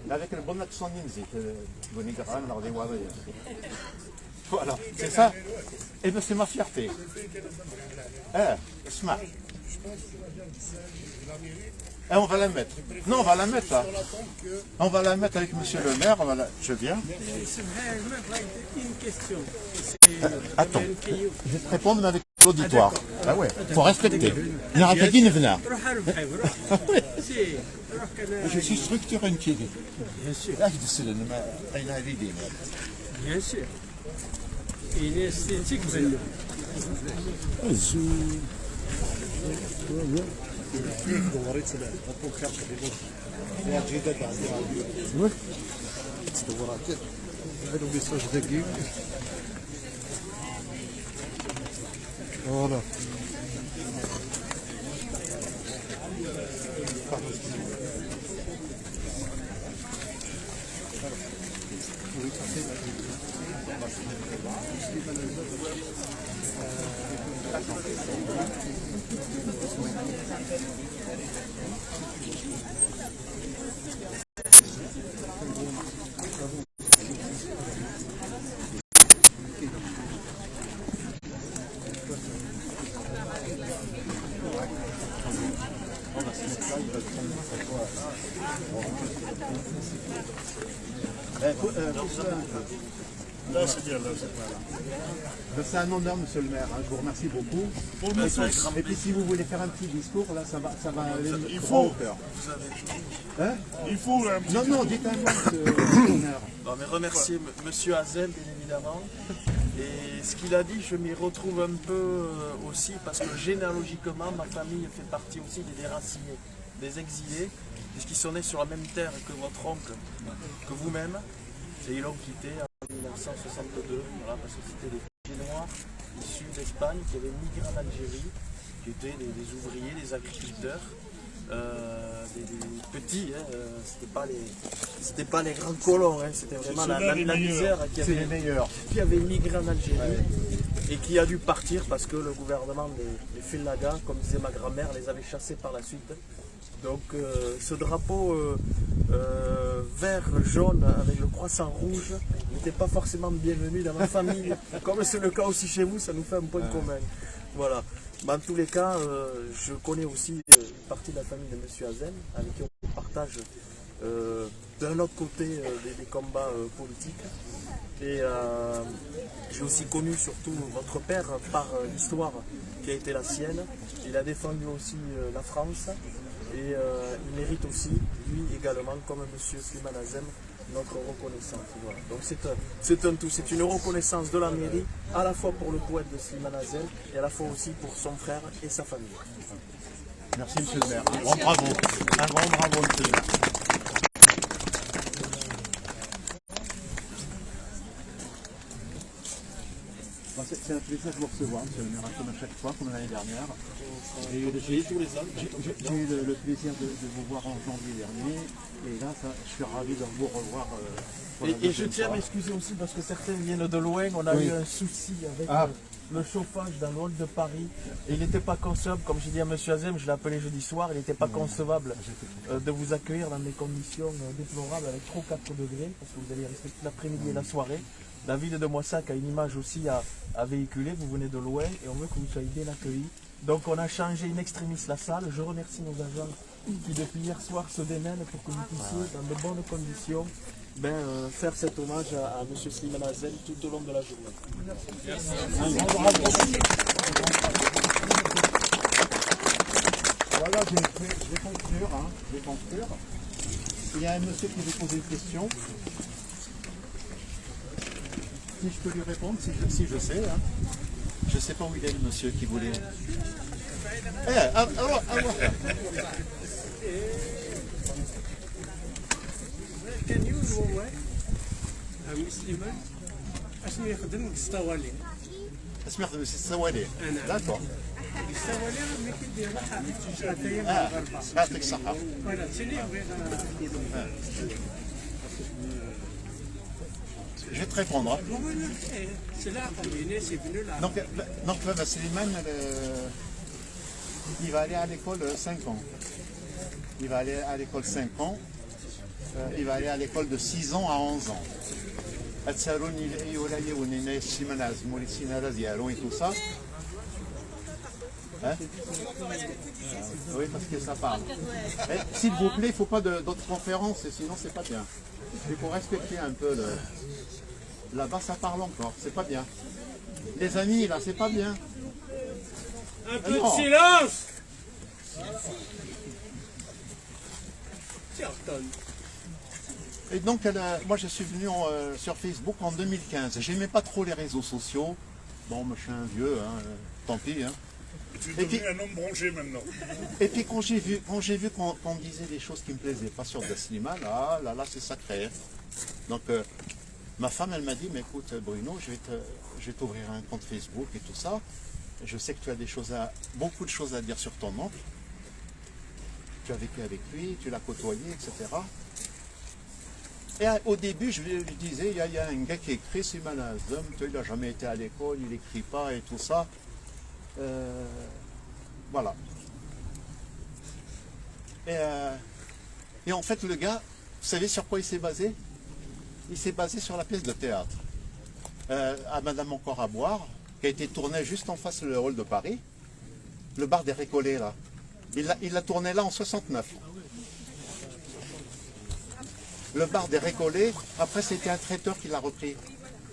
Avec le bon accent nimzi, voilà, c'est ça. Et bien, c'est ma fierté. Smart. Et on va la mettre. Non, on va la mettre là. On va la mettre avec monsieur le maire. Voilà. Je viens. Une question. Attends, je vais te répondre mais avec l'auditoire. Ah ouais, faut respecter. Il y a un qui ne vient. Je suis structuré une petite. Bien sûr. Là, je dis l'idée. Bien sûr. Il est esthétique, vraiment. Voilà. Là, c'est bien, là, c'est c'est un honneur, monsieur le maire. Je vous remercie beaucoup. Et puis, si vous voulez faire un petit discours, là, ça va aller. Il faut. Hein? Il faut. Non, dites un mot, monsieur le maire. Non, mais remercier monsieur Hazel, bien évidemment. Et ce qu'il a dit, je m'y retrouve un peu aussi, parce que généalogiquement, ma famille fait partie aussi des déracinés, des exilés, puisqu'ils sont nés sur la même terre que votre oncle, que vous-même. Et ils l'ont quitté en 1962, voilà, parce que c'était des Pieds noirs issus d'Espagne qui avaient migré en Algérie, qui étaient des ouvriers, des agriculteurs, des petits, hein, c'était pas les grands colons, hein, c'était vraiment la misère qui avait migré en Algérie et qui a dû partir parce que le gouvernement des Félagas, comme disait ma grand-mère, les avait chassés par la suite. Donc ce drapeau vert, jaune avec le croissant rouge n'était pas forcément bienvenu dans ma famille. Comme c'est le cas aussi chez vous, ça nous fait un point commun. Voilà. Mais en tous les cas, je connais aussi une partie de la famille de M. Hazel, avec qui on partage d'un autre côté des combats politiques. Et j'ai aussi connu surtout votre père par l'histoire qui a été la sienne. Il a défendu aussi la France. Et il mérite aussi, lui également, comme M. Slimane Azem, notre reconnaissance. Voilà. Donc c'est un tout, c'est une reconnaissance de la mairie, à la fois pour le poète de Slimane Azem et à la fois aussi pour son frère et sa famille. Merci monsieur le maire. Un grand bravo. Un grand bravo monsieur le maire. C'est un plaisir de vous recevoir, monsieur le maire, comme à chaque fois, comme l'année dernière. J'ai eu le plaisir de vous voir en janvier dernier, et là, je suis ravi de vous revoir. Et je tiens à m'excuser aussi parce que certains viennent de loin. On a eu un souci avec le chauffage dans le hall de Paris. Et il n'était pas concevable, comme j'ai dit à M. Azem, je l'ai appelé jeudi soir, il n'était pas concevable de vous accueillir dans des conditions déplorables avec trop 4 degrés, parce que vous allez rester toute l'après-midi et la soirée. La ville de Moissac a une image aussi à véhiculer, vous venez de loin et on veut que vous soyez bien accueillis. Donc on a changé in extremis la salle. Je remercie nos agents qui depuis hier soir se démènent pour que vous puissiez dans de bonnes conditions faire cet hommage à M. Slimane Azem tout au long de la journée. Merci. Un grand bravo. Voilà, je vais conclure. Il y a un monsieur qui veut poser une question. Si je peux lui répondre, si je sais. Hein. Je ne sais pas où il est le monsieur qui voulait. Can you know why? مسلما اشنو يخدم السطوالي اسمح لي السوالي. D'accord. السطوالي ملي كيدير حتى يعطيك الصحة. فوالا هادشي اللي بغينا Je vais te répondre. Hein. C'est là qu'on est né, c'est venu là. Donc Slimane, il va aller à l'école 5 ans. Il va aller à l'école 5 ans. Il va aller à l'école de 6 ans à 11 ans. Et tout ça. Hein? Oui, parce que ça parle. S'il vous plaît, il ne faut pas d'autres conférences, sinon c'est pas bien. Il faut respecter un peu le... Là-bas, ça parle encore, c'est pas bien. Les amis, là, c'est pas bien. Un peu de silence. Et donc, moi, je suis venu sur Facebook en 2015. J'aimais pas trop les réseaux sociaux. Bon, moi, je suis un vieux, hein, tant pis. Hein. Tu es devenu un homme branché maintenant. Et puis, quand j'ai vu qu'on me disait des choses qui me plaisaient pas sur Slimane, là, c'est sacré. Donc, ma femme, elle m'a dit, mais écoute, Bruno, je vais t'ouvrir un compte Facebook et tout ça. Je sais que tu as beaucoup de choses à dire sur ton oncle. Tu as vécu avec lui, tu l'as côtoyé, etc. Et au début, je lui disais, il y a un gars qui écrit, Slimane Azem, il n'a jamais été à l'école, il n'écrit pas et tout ça. Voilà. Et en fait, le gars, vous savez sur quoi il s'est basé? Il s'est basé sur la pièce de théâtre. À Madame Encore à boire, qui a été tournée juste en face le hall de Paris. Le bar des Récollets, là. Il l'a tourné là en 69. Le bar des Récollets, après c'était un traiteur qui l'a repris.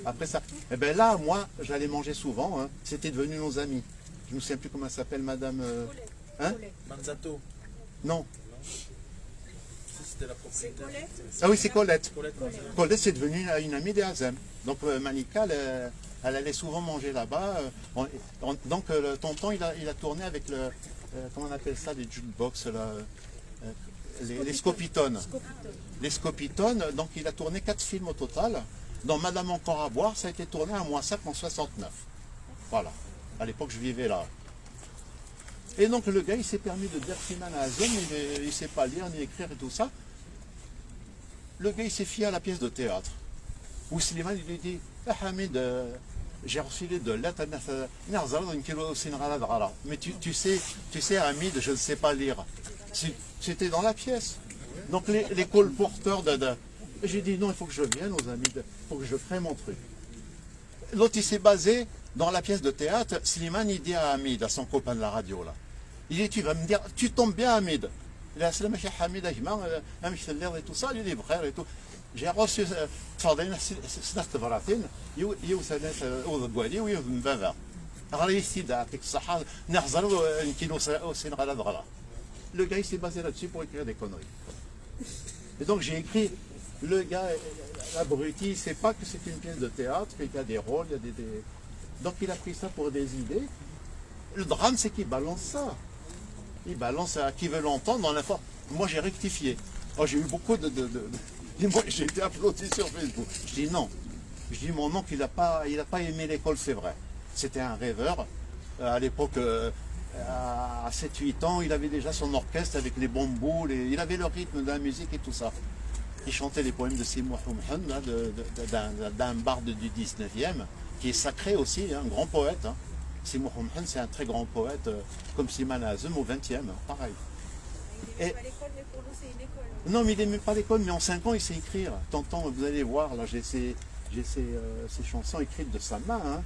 Après ça, et bien là, moi, j'allais manger souvent, hein. C'était devenu nos amis. Je ne me souviens plus comment elle s'appelle, Madame... Hein? Manzato. Non. C'était la propriétaire. Ah oui, c'est Colette. Colette. Colette, c'est devenu une amie des Azem. Donc Malika, elle allait souvent manger là-bas. Donc le tonton, il a tourné avec le... comment on appelle ça, les jukebox, là, les scopitones. Les scopitones, donc il a tourné 4 films au total. Dans Madame Encore à boire, ça a été tourné à Moissac en 69. Voilà. À l'époque, je vivais là. Et donc le gars, il s'est permis de dire Slimane Azem, il ne sait pas lire ni écrire et tout ça. Le gars, il s'est fié à la pièce de théâtre. Où Slimane, il lui dit, ah, Hamid, j'ai reçu les 2 lettres, mais tu sais, Hamid, je ne sais pas lire. C'était dans la pièce. Donc les colporteurs j'ai dit non, il faut que je vienne aux amis, il faut que je crée mon truc. L'autre, il s'est basé dans la pièce de théâtre. Slimane, il dit à Hamid, à son copain de la radio, là, il dit, tu vas me dire, tu tombes bien, Hamid. Il a dit, Hamid, et tout ça, il dit, frère, et tout. J'ai reçu, le gars, il s'est basé là-dessus pour écrire des conneries. Et donc j'ai écrit, le gars, l'abruti, il ne sait pas que c'est une pièce de théâtre, qu'il y a des rôles, il y a des... Donc il a pris ça pour des idées. Le drame, c'est qu'il balance ça. Il balance à qui veut l'entendre dans l'info. Moi, j'ai rectifié. Oh, j'ai eu beaucoup de... Moi, j'ai été applaudi sur Facebook. Je dis non. Je dis mon oncle, il n'a pas aimé l'école, c'est vrai. C'était un rêveur. À l'époque... à 7-8 ans, il avait déjà son orchestre avec les bambous, il avait le rythme de la musique et tout ça. Il chantait les poèmes de Simoh Humhan, d'un barde du 19e, qui est sacré aussi, un grand poète. Hein. Simoh Humhan, c'est un très grand poète, comme Slimane Azem au 20e, pareil. Il n'aimait pas l'école, mais pour nous, c'est une école. Non, mais il n'aimait pas l'école, mais en 5 ans, il sait écrire. Tonton, vous allez voir, là, j'ai ces chansons écrites de sa main. Hein.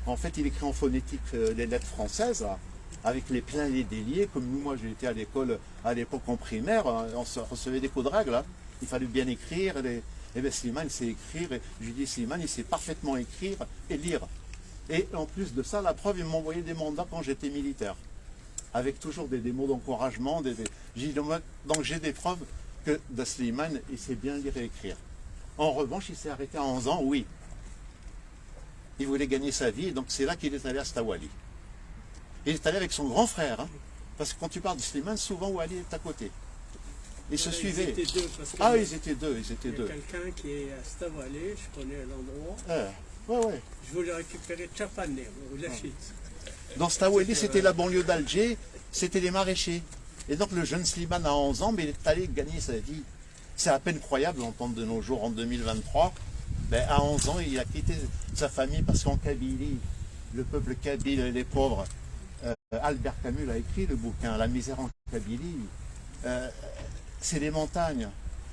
En fait, il écrit en phonétique les lettres françaises, là, avec les pleins et les déliés, comme moi j'ai été à l'école à l'époque en primaire, on se recevait des cours de règles, hein. Il fallait bien écrire, et bien Slimane sait écrire, et je lui dis Slimane il sait parfaitement écrire et lire. Et en plus de ça, la preuve, il m'envoyait des mandats quand j'étais militaire, avec toujours des mots d'encouragement, donc j'ai des preuves que Slimane il sait bien lire et écrire. En revanche, il s'est arrêté à 11 ans, oui. Il voulait gagner sa vie, et donc c'est là qu'il est allé à Stawali. Il est allé avec son grand frère, hein, parce que quand tu parles de Slimane, souvent Wali est à côté. Ils se suivaient. Ils étaient deux. Ah, ils étaient deux. Il y a quelqu'un qui est à Stawali, je connais l'endroit. Ouais. Je voulais récupérer Tchapané, ou Lachit. Dans Stawali, c'était la banlieue d'Alger, c'était les maraîchers. Et donc le jeune Slimane a 11 ans, mais il est allé gagner sa vie. C'est à peine croyable d'entendre de nos jours, en 2023, Ben, à 11 ans, il a quitté sa famille parce qu'en Kabylie, le peuple kabyle, les pauvres, Albert Camus a écrit le bouquin, La misère en Kabylie, c'est les montagnes.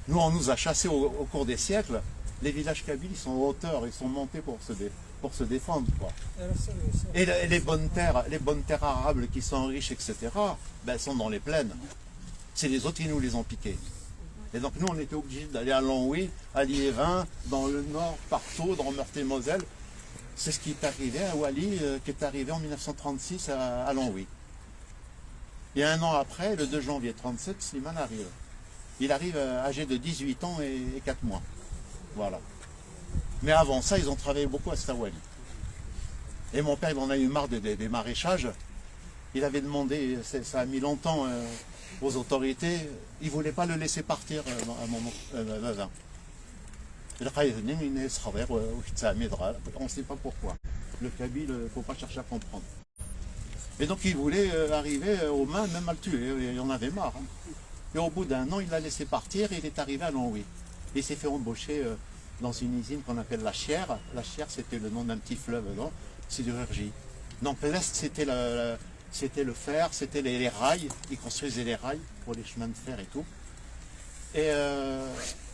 Nous, on nous a chassés au cours des siècles. Les villages kabyles, ils sont en hauteur, ils sont montés pour se défendre, quoi. Et les bonnes terres arables qui sont riches, etc., ben, elles sont dans les plaines. C'est les autres qui nous les ont piquées. Et donc nous, on était obligés d'aller à Longwy, à Liévin, dans le nord, partout, dans Meurthe-et-Moselle. C'est ce qui est arrivé à Wally, qui est arrivé en 1936 à Longwy. Et un an après, le 2 janvier 1937, Slimane arrive. Il arrive âgé de 18 ans et 4 mois. Voilà. Mais avant ça, ils ont travaillé beaucoup à Stawali. Et mon père, il en a eu marre des maraîchages. Il avait demandé, ça a mis longtemps aux autorités, ils ne voulaient pas le laisser partir à mon voisin. On ne sait pas pourquoi. Le Kabyle, il ne faut pas chercher à comprendre. Et donc il voulait arriver aux mains, même à le tuer. Il en avait marre. Hein. Et au bout d'un an, il l'a laissé partir et il est arrivé à Longwy. Il s'est fait embaucher dans une usine qu'on appelle la Chière. La Chière, c'était le nom d'un petit fleuve, non? Sidérurgie. Donc l'Est, c'était le fer, c'était les rails. Ils construisaient les rails pour les chemins de fer et tout. Et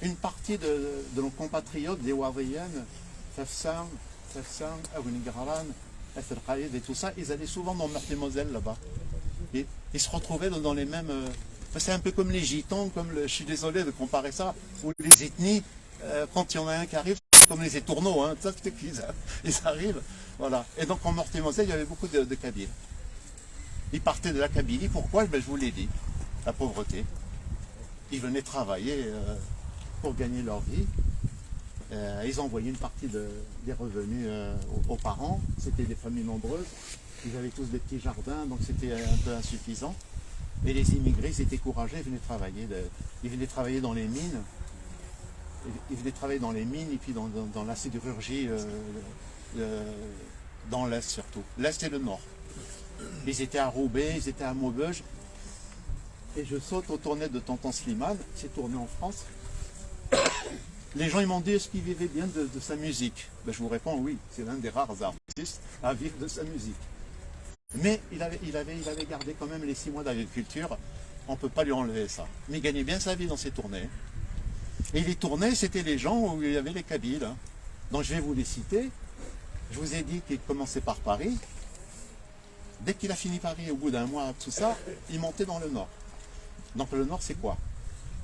une partie de nos compatriotes, des Wavriennes, Fefsam, Awinigraran, et tout ça, ils allaient souvent dans Meurthe-et-Moselle là-bas. Et ils se retrouvaient dans les mêmes... c'est un peu comme les gitans, je suis désolé de comparer ça, ou les ethnies, quand il y en a un qui arrive, c'est comme les étourneaux, hein, ça, ils arrivent. Voilà. Et donc en Meurthe-et-Moselle, il y avait beaucoup de Kabyles. Ils partaient de la Kabylie, pourquoi? Ben, je vous l'ai dit, la pauvreté. Ils venaient travailler pour gagner leur vie. Ils envoyaient une partie des revenus aux parents. C'était des familles nombreuses. Ils avaient tous des petits jardins, donc c'était un peu insuffisant. Et les immigrés, ils étaient courageux, ils venaient travailler. Ils venaient travailler dans les mines. Ils venaient travailler dans les mines et puis dans la sidérurgie, dans l'Est surtout. L'Est et le Nord. Ils étaient à Roubaix, ils étaient à Maubeuge. Et je saute aux tournées de Tonton Slimane, c'est tourné en France. Les gens ils m'ont dit, est-ce qu'il vivait bien de sa musique? Ben, je vous réponds oui, c'est l'un des rares artistes à vivre de sa musique. Mais il avait gardé quand même les 6 mois d'agriculture, on ne peut pas lui enlever ça. Mais il gagnait bien sa vie dans ses tournées. Et les tournées, c'était les gens où il y avait les Kabyles. Hein. Donc je vais vous les citer. Je vous ai dit qu'il commençait par Paris. Dès qu'il a fini Paris, au bout d'un mois, tout ça, il montait dans le Nord. Donc le Nord, c'est quoi?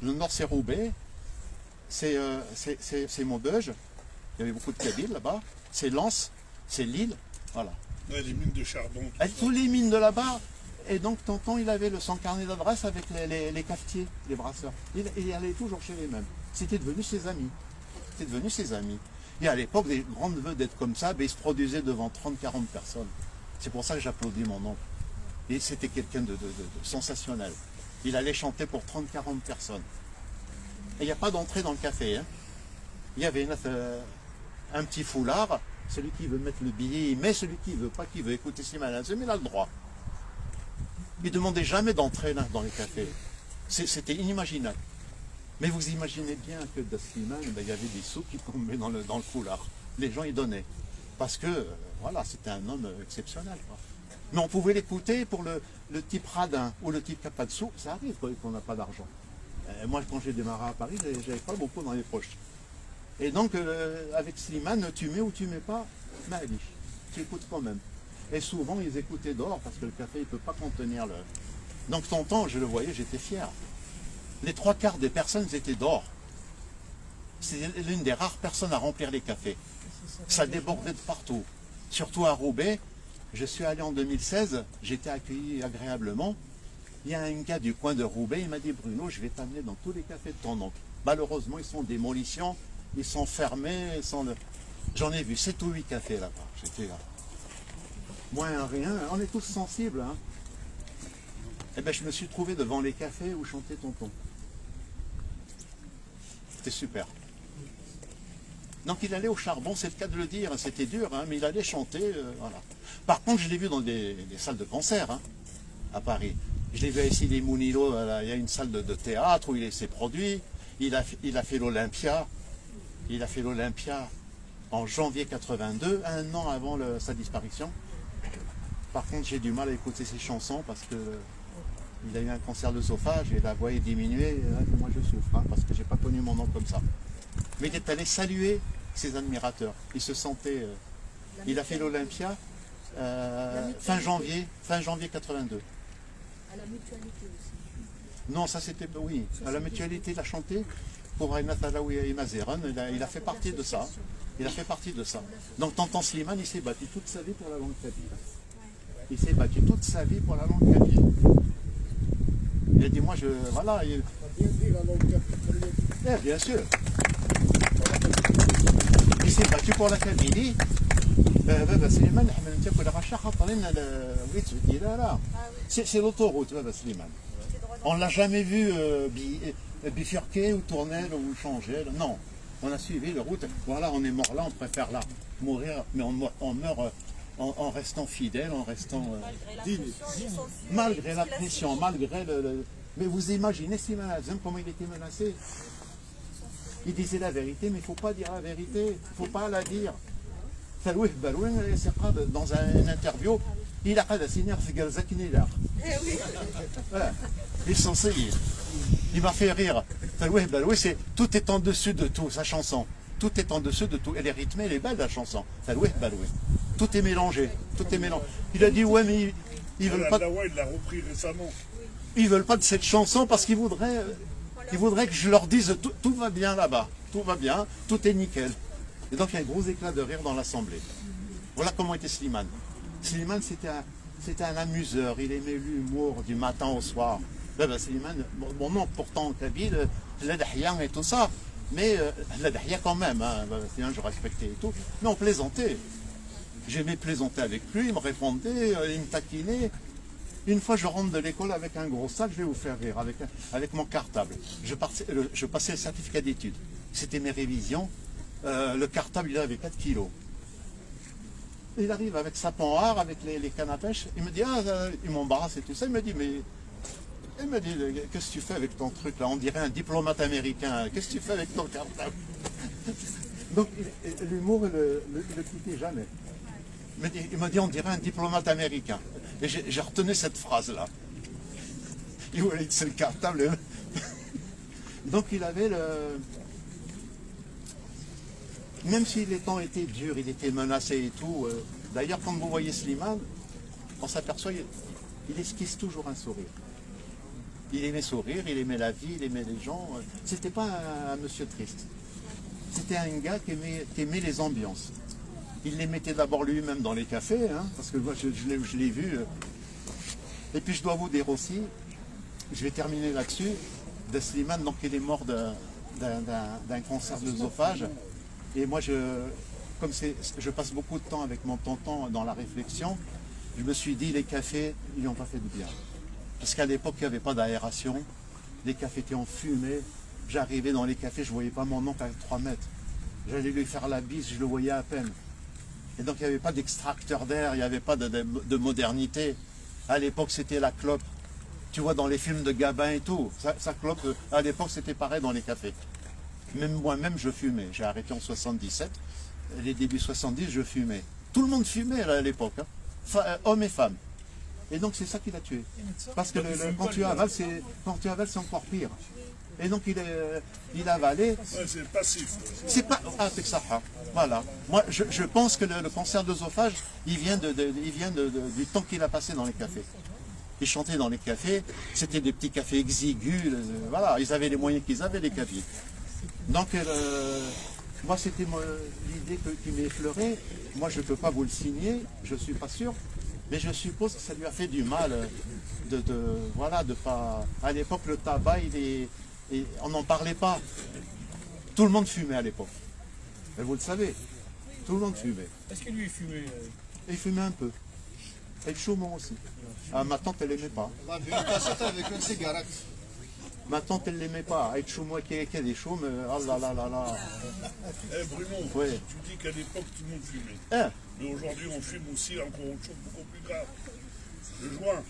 Le Nord, c'est Roubaix, c'est Maubeuge, il y avait beaucoup de Kabyles là-bas, c'est Lens, c'est Lille, voilà. Ouais, les mines de charbon. Tous les mines de là-bas, et donc tonton, il avait son carnet d'adresse avec les cafetiers, les brasseurs. Il allait toujours chez les mêmes. C'était devenu ses amis. C'était devenu ses amis. Et à l'époque, des grandes vedettes comme ça, ben, ils se produisaient devant 30-40 personnes. C'est pour ça que j'applaudis mon oncle. Et c'était quelqu'un de sensationnel. Il allait chanter pour 30-40 personnes. Et il n'y a pas d'entrée dans le café. Hein. Il y avait un petit foulard. Celui qui veut mettre le billet, il met. Celui qui ne veut pas, qui veut écouter Slimane, il a le droit. Il ne demandait jamais d'entrée dans les cafés. C'était inimaginable. Mais vous imaginez bien que de Slimane, ben, il y avait des sous qui tombaient dans le foulard. Les gens y donnaient. Parce que, voilà, c'était un homme exceptionnel. Quoi. Mais on pouvait l'écouter pour le type radin ou le type qui n'a pas de sous. Ça arrive qu'on n'a pas d'argent. Moi, quand j'ai démarré à Paris, j'avais pas beaucoup dans les poches. Et donc, avec Slimane, tu mets ou tu mets pas, mais tu écoutes quand même. Et souvent, ils écoutaient dehors parce que le café, il ne peut pas contenir le... Donc, tonton, je le voyais, j'étais fier. Les 3/4 des personnes étaient dehors. C'est l'une des rares personnes à remplir les cafés. Ça débordait de partout. Surtout à Roubaix. Je suis allé en 2016, j'étais accueilli agréablement. Il y a un gars du coin de Roubaix, il m'a dit, Bruno, je vais t'amener dans tous les cafés de ton oncle. Malheureusement, ils sont en démolition, ils sont fermés. J'en ai vu 7 ou 8 cafés là-bas. J'étais là. Moins rien, on est tous sensibles. Hein. Eh bien, je me suis trouvé devant les cafés où chantait tonton. C'était super. Donc il allait au charbon, c'est le cas de le dire, c'était dur, hein, mais il allait chanter, voilà. Par contre, je l'ai vu dans des salles de concert, hein, à Paris. Je l'ai vu à Issy les Mounilo, il y a une salle de théâtre où il s'est produit. Il a fait l'Olympia. Il a fait l'Olympia. en janvier 82, un an avant sa disparition. Par contre, j'ai du mal à écouter ses chansons parce que il a eu un cancer d'œsophage et la voix est diminuée. Et là, moi, je souffre hein, parce que j'ai pas connu mon oncle comme ça. Mais il est allé saluer ses admirateurs. Il se sentait. Il a fait l'Olympia fin janvier 82. À la mutualité aussi. Non, ça c'était. Oui, à la mutualité, il a chanté pour Aina Talaoui et Mazeran. Il a fait partie de ça. Il a fait partie de ça. Donc, tonton Slimane, il s'est battu toute sa vie pour la langue kabyle. Il s'est battu toute sa vie pour la langue kabyle. Il a dit, moi, voilà. Bien sûr. Il s'est battu pour la Kabylie. C'est l'autoroute, Slimane. On ne l'a jamais vu bifurquer ou tourner ou changer. Non, on a suivi la route. Voilà, on est mort là, on préfère là mourir, mais on meurt en restant fidèle, en restant digne. Malgré la pression, malgré le... Mais vous imaginez Slimane Azem, comment il était menacé. Il disait la vérité, mais il ne faut pas dire la vérité, il ne faut pas la dire. Dans une interview, il a signé il s'en sait. Il m'a fait rire. Tout est en dessus de tout, sa chanson. Tout est en dessus de tout. Elle est rythmée, elle est belle la chanson. Tout est mélangé. Tout est mélangé. Il a dit ouais, mais ils veulent pas. Il l'a repris récemment. Ils veulent pas de cette chanson parce qu'ils voudraient que je leur dise tout va bien là-bas. Tout va bien, tout est nickel. Et donc il y a un gros éclat de rire dans l'Assemblée. Voilà comment était Slimane. Slimane, c'était un amuseur. Il aimait l'humour du matin au soir. Slimane, bon non, pourtant en Kabyle, l'adahyan et tout ça. Mais l'adahya quand même, hein, je respectais et tout. Mais on plaisantait. J'aimais plaisanter avec lui, il me répondait, il me taquinait. Une fois, je rentre de l'école avec un gros sac, je vais vous faire rire, avec mon cartable. Je passais le certificat d'études. C'était mes révisions. Le cartable, il avait 4 kilos. Il arrive avec sa panhard, avec les cannes à pêche. Il me dit, il m'embarrasse et tout ça. Il me dit, qu'est-ce que tu fais avec ton truc là? On dirait un diplomate américain. Qu'est-ce que tu fais avec ton cartable? Donc, l'humour, il ne le quittait jamais. Il m'a dit, on dirait un diplomate américain. Et j'ai retenu cette phrase-là. C'est le cartable. Donc, il avait le... Même si les temps étaient durs, il était menacé et tout. D'ailleurs, quand vous voyez Slimane, on s'aperçoit qu'il esquisse toujours un sourire. Il aimait sourire, il aimait la vie, il aimait les gens. C'était pas un monsieur triste. C'était un gars qui aimait les ambiances. Il les mettait d'abord lui-même dans les cafés, hein, parce que moi je l'ai vu. Et puis je dois vous dire aussi, je vais terminer là-dessus, de Slimane, donc il est mort d'un cancer de l'œsophage. Et moi, comme je passe beaucoup de temps avec mon tonton dans la réflexion, je me suis dit, les cafés, ils lui ont pas fait de bien. Parce qu'à l'époque, il n'y avait pas d'aération, les cafés étaient en fumée. J'arrivais dans les cafés, je ne voyais pas mon oncle à 3 mètres. J'allais lui faire la bise, je le voyais à peine. Et donc, il n'y avait pas d'extracteur d'air, il n'y avait pas de modernité. À l'époque, c'était la clope. Tu vois, dans les films de Gabin et tout, ça clope, à l'époque, c'était pareil dans les cafés. Même moi-même, je fumais. J'ai arrêté en 77. Les débuts 70, je fumais. Tout le monde fumait à l'époque, hein. Hommes et femmes. Et donc, c'est ça qui l'a tué. Parce que quand tu avales, c'est encore pire. Et donc, il a avalé. Ouais, c'est passif. C'est pas... Ah, c'est ça. Voilà. Moi, je pense que le cancer d'œsophage, il vient du temps qu'il a passé dans les cafés. Il chantait dans les cafés. C'était des petits cafés exigus. Voilà. Ils avaient les moyens qu'ils avaient, les cafés. Donc, moi, c'était l'idée qui m'est effleurée. Moi, je ne peux pas vous le signer, je ne suis pas sûr. Mais je suppose que ça lui a fait du mal voilà, de pas... À l'époque, le tabac, on n'en parlait pas. Tout le monde fumait à l'époque. Et vous le savez, tout le monde fumait. Est-ce que lui, il fumait Et il fumait un peu. Et le chaumont aussi. Ah, ma tante, elle n'aimait pas. On a vu une cassette avec une cigarette. Ma tante, elle ne l'aimait pas. Et le qui a des chaumes, oh là là là là. Eh Bruno, Ouais. tu dis qu'à l'époque tout le monde fumait. Hein? Mais aujourd'hui on fume aussi encore autre chose beaucoup plus grave. Le joint.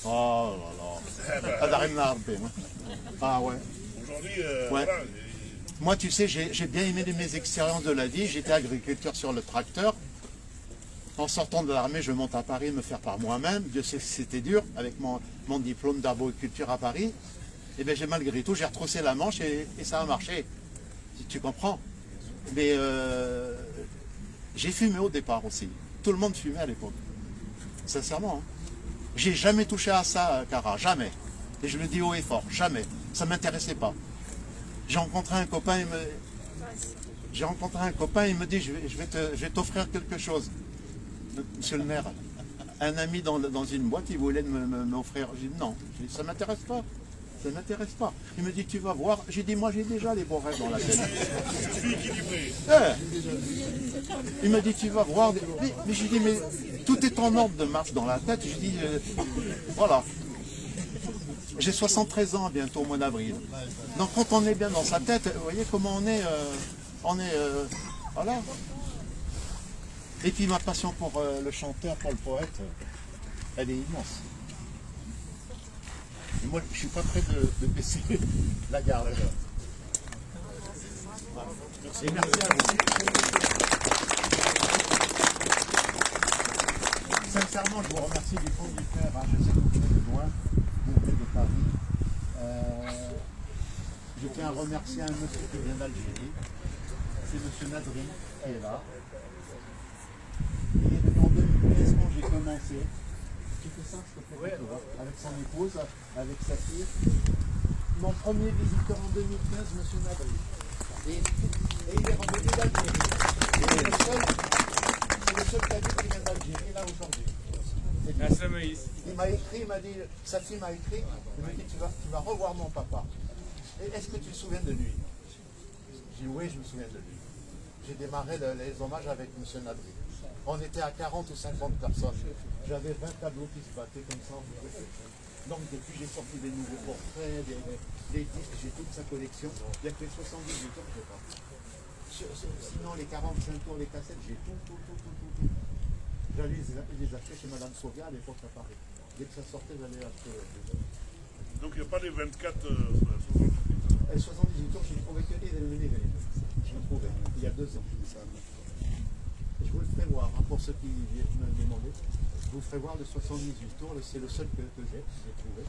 Oh là là. Eh ben, Ah, d'arrêter. Ah ouais. aujourd'hui, Ouais. voilà, Moi, tu sais, j'ai bien aimé mes expériences de la vie. J'étais agriculteur sur le tracteur. En sortant de l'armée, je monte à Paris me faire par moi-même. Dieu sait que c'était dur avec mon diplôme d'arboriculture à Paris. Et bien, malgré tout, j'ai retroussé la manche et ça a marché. Si tu comprends. Mais j'ai fumé au départ aussi. Tout le monde fumait à l'époque. Sincèrement. Hein. J'ai jamais touché à ça, Cara. Jamais. Et je le dis haut et fort. Jamais. Ça ne m'intéressait pas. J'ai rencontré un copain, il me dit, je vais t'offrir quelque chose. Monsieur le maire, un ami dans une boîte, il voulait m'offrir. J'ai dit non, ça ne m'intéresse pas. Ça ne m'intéresse pas. Il me dit, tu vas voir. J'ai dit, moi j'ai déjà les bons rêves dans la tête. Je suis équilibré. Il me dit, tu vas voir. Mais j'ai dit, mais tout est en ordre de marche dans la tête. Je dis, voilà. J'ai 73 ans bientôt au mois d'avril. Donc quand on est bien dans sa tête, vous voyez comment on est, voilà. Et puis ma passion pour le chanteur, pour le poète, elle est immense. Et moi, je suis pas prêt de baisser la garde. Voilà. Et merci à vous. Sincèrement, je vous remercie du fond du cœur. Hein. Je sais que vous venez de loin, vous venez de Paris. Je tiens à remercier un monsieur qui vient d'Algérie. C'est monsieur Nadri, qui est là. Il est venu en 2013 quand j'ai commencé. Tu fais ça, s'il te plaît, avec son épouse, avec sa fille. Mon premier visiteur en 2015, monsieur Nadri. Et il est revenu d'Algérie. C'est le seul cadet qui vient d'Algérie, là, aujourd'hui. Il m'a écrit, il m'a dit, sa fille m'a écrit, il m'a dit, tu vas revoir mon papa. Est-ce que tu te souviens de lui? J'ai dit, oui, je me souviens de lui. J'ai démarré les hommages avec M. Nadri. On était à 40 ou 50 personnes. J'avais 20 tableaux qui se battaient comme ça. Donc depuis, j'ai sorti des nouveaux portraits, des disques, j'ai toute sa collection. Il y a que les 78 tours que j'ai pas. Sinon, les 45 tours, les cassettes, j'ai tout. J'allais les acheter chez Madame Sauvia à l'époque à Paris. Dès que ça sortait, j'allais acheter. Donc il n'y a pas les 24, 78 tours, j'ai trouvé que les Evelyn. Je l'ai trouvé il y a 2 ans. Je vous le ferai voir, hein, pour ceux qui viennent me demander. Je vous ferai voir le 78 tours, c'est le seul que j'ai trouvé.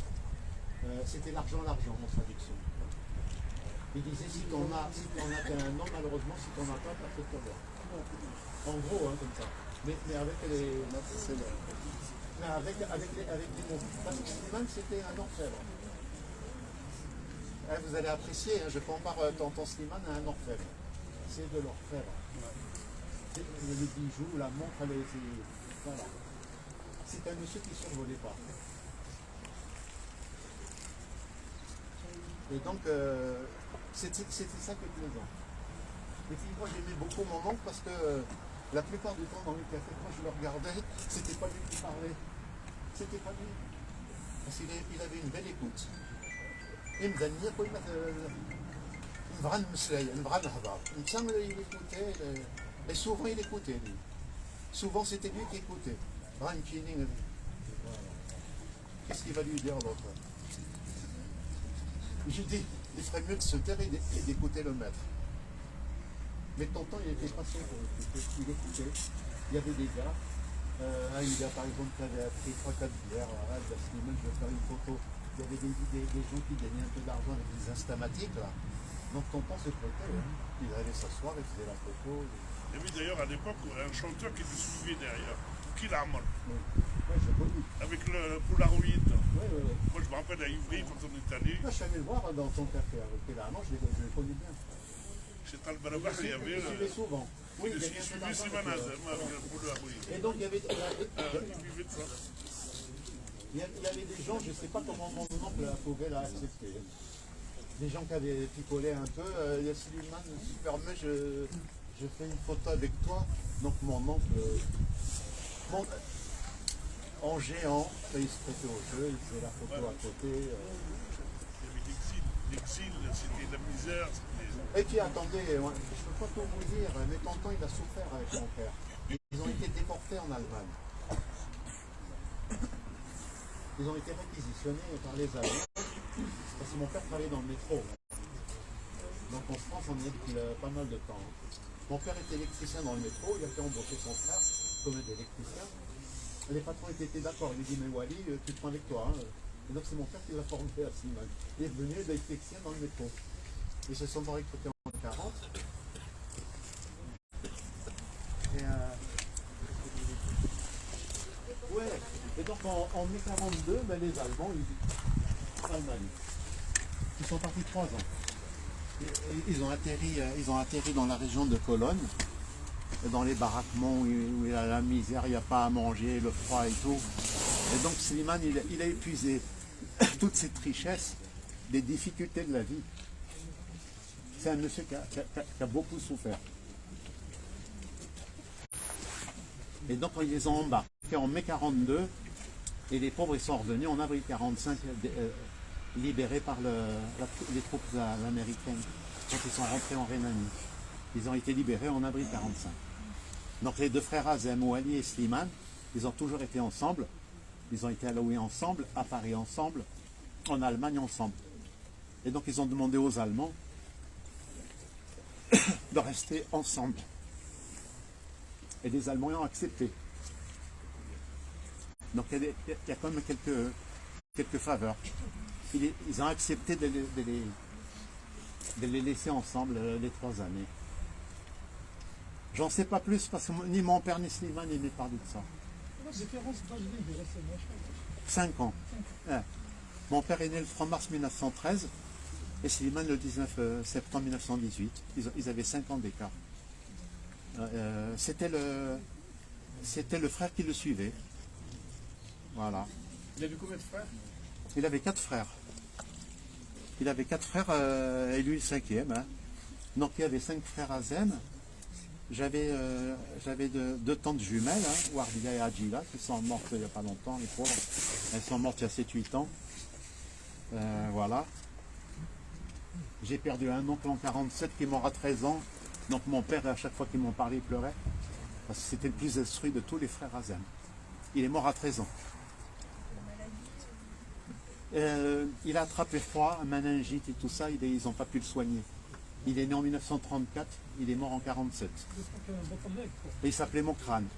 C'était l'argent en traduction. Il disait si t'en as qu'un an, malheureusement, si t'en as pas, t'as fait ton en gros, hein, comme ça. Mais avec les. Mais avec les mots. Parce que Slimane, c'était un orfèvre. Vous allez apprécier, hein, je compare tonton Slimane à un orfèvre. C'est de l'orfèvre. Les bijoux, la montre, voilà. C'est un monsieur qui ne survolait pas. Et donc, c'était ça qui est plaisant. Et puis moi, j'aimais beaucoup mon oncle parce que la plupart du temps, dans les cafés, quand je le regardais, c'était pas lui qui parlait. C'était pas lui. Parce qu'il avait une belle écoute. Il me disait, il écoutait. Et souvent, il écoutait, lui. Souvent, c'était lui qui écoutait. Qu'est-ce qu'il va lui dire, l'autre? Je dis, il ferait mieux de se taire et d'écouter le maître. Mais tonton, il était patient pour écouter. Il écoutait. Il y avait des gars. Un gars, par exemple, qui avait pris 3-4 bières. Je vais faire une photo. Il y avait des gens qui gagnaient un peu d'argent avec des instamatiques, là. Donc tonton se prêtait. Il allait s'asseoir et faisait la photo. Et oui, d'ailleurs, à l'époque, un chanteur qui te suivait derrière, Kilarmon. Oui, je l'ai connu. Avec le Polaroid. Oui. Moi, je me rappelle à Ivry, quand on est allé. Moi, je suis allé le voir dans son café avec Kilarmon, je l'ai connu bien. Chez Talbarabar, il y avait. Je suivais souvent. Oui, il suivait Simanaz, avec le Polaroid. Et donc, il y avait. Il vivait de ça. Il y avait des gens, je ne sais pas comment mon oncle pouvait l'accepter. Des gens qui avaient picolé un peu. Il y a Slimane, super mais je fais une photo avec toi. Donc mon oncle, en géant, il se prêtait au jeu, il faisait la photo à côté. Il y avait l'exil, c'était la misère. Et puis attendez, je ne peux pas tout vous dire, mais tonton il a souffert avec mon père. Ils ont été déportés en Allemagne. Ils ont été réquisitionnés par les Allemands. Parce que mon père travaillait dans le métro. Donc en France, on y est depuis pas mal de temps. Mon père était électricien dans le métro, il a fait embaucher son frère comme électricien. Les patrons étaient d'accord, il lui dit mais Wally, tu te prends avec toi. Hein. Et donc c'est mon père qui l'a formé à Slimane. Il est devenu électricien dans le métro. Ils se sont recrutés en 40. Et donc en mai 42, ben, les Allemands, ils sont partis 3 ans. Ils ont atterri dans la région de Cologne, dans les baraquements où il y a la misère, il n'y a pas à manger, le froid et tout. Et donc Slimane, il a épuisé toute cette richesse des difficultés de la vie. C'est un monsieur qui a beaucoup souffert. Et donc ils les ont embarqués en mai 42 et les pauvres ils sont revenus en avril 45 libérés par les troupes américaines quand ils sont rentrés en Rhénanie. Ils ont été libérés en avril 45. Donc les deux frères Azem, Wally et Slimane, ils ont toujours été ensemble. Ils ont été à Louis ensemble, à Paris ensemble, en Allemagne ensemble. Et donc ils ont demandé aux Allemands de rester ensemble. Et les Allemands ont accepté. Donc il y a quand même quelques faveurs. Ils ont accepté de les laisser ensemble les 3 années. J'en sais pas plus parce que ni mon père ni Slimane n'aimait parler de ça. 5 ans. Ouais. Mon père est né le 3 mars 1913 et Slimane le 19 septembre 1918. Ils avaient 5 ans d'écart. C'était le frère qui le suivait. Voilà. Il avait combien de frères? Il avait 4 frères. Il avait 4 frères et lui le 5e. Hein. Donc il y avait 5 frères Azem. J'avais 2 tantes jumelles, hein, Wardia et Adjila, qui sont mortes il n'y a pas longtemps, les pauvres. Elles sont mortes il y a 7-8 ans. Voilà. J'ai perdu un oncle en 47 qui est mort à 13 ans. Donc mon père, à chaque fois qu'il m'en parlait, il pleurait. Parce que c'était le plus instruit de tous les frères Azem. Il est mort à 13 ans. Il a attrapé froid, un méningite et tout ça, ils n'ont pas pu le soigner. Il est né en 1934, il est mort en 1947. Et il s'appelait Mokrane.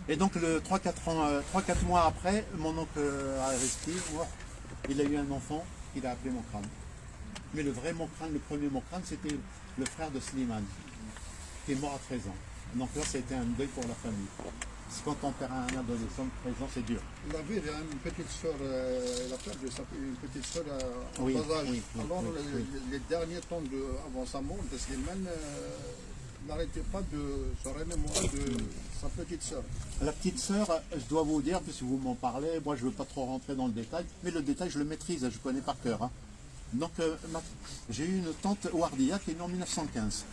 Et donc 3-4 mois après, mon oncle Aristide, il a eu un enfant qu'il a appelé Mokrane. Mais le vrai Mokrane, le premier Mokrane, c'était le frère de Slimane, qui est mort à 13 ans. Donc là, ça a été un deuil pour la famille. Parce que quand on perd un adolescent de 13 ans, c'est dur. Il avait une petite soeur, il a perdu une petite soeur en Oui, bas âge. oui, oui, Alors oui, oui. les derniers temps avant sa mort, de Slimane n'arrêtait pas de se remémorer de sa petite soeur. La petite sœur, je dois vous dire, puisque vous m'en parlez, moi je ne veux pas trop rentrer dans le détail, mais le détail je le maîtrise, je connais par cœur. Hein. Donc j'ai eu une tante Wardia qui est née en 1915.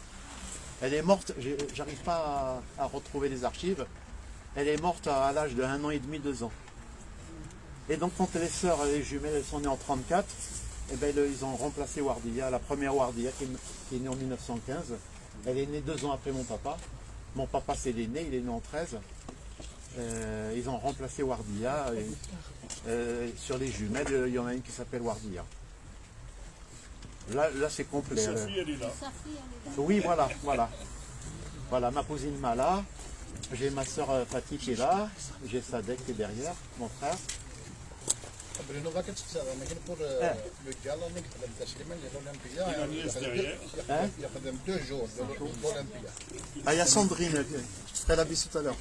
Elle est morte, j'arrive pas à retrouver les archives, elle est morte à l'âge de 1 an et demi, 2 ans. Et donc quand les sœurs, les jumelles, elles sont nées en 1934, eh ben, ils ont remplacé Wardia, la première Wardia qui est née en 1915. Elle est née 2 ans après mon papa. Mon papa c'est l'aîné, il est né en 13. Ils ont remplacé Wardia. Sur les jumelles, il y en a une qui s'appelle Wardia. Là c'est complet. Sa fille, elle est là. Oui, voilà. Voilà, ma cousine Mala. J'ai ma soeur Fatih qui est là. J'ai Sadek qui est derrière, mon frère. Bruno va pour le gala de Slimane l'Olympia. Il y a 2 jours l'Olympia. Ah, il y a Sandrine, je ferai la bise tout à l'heure.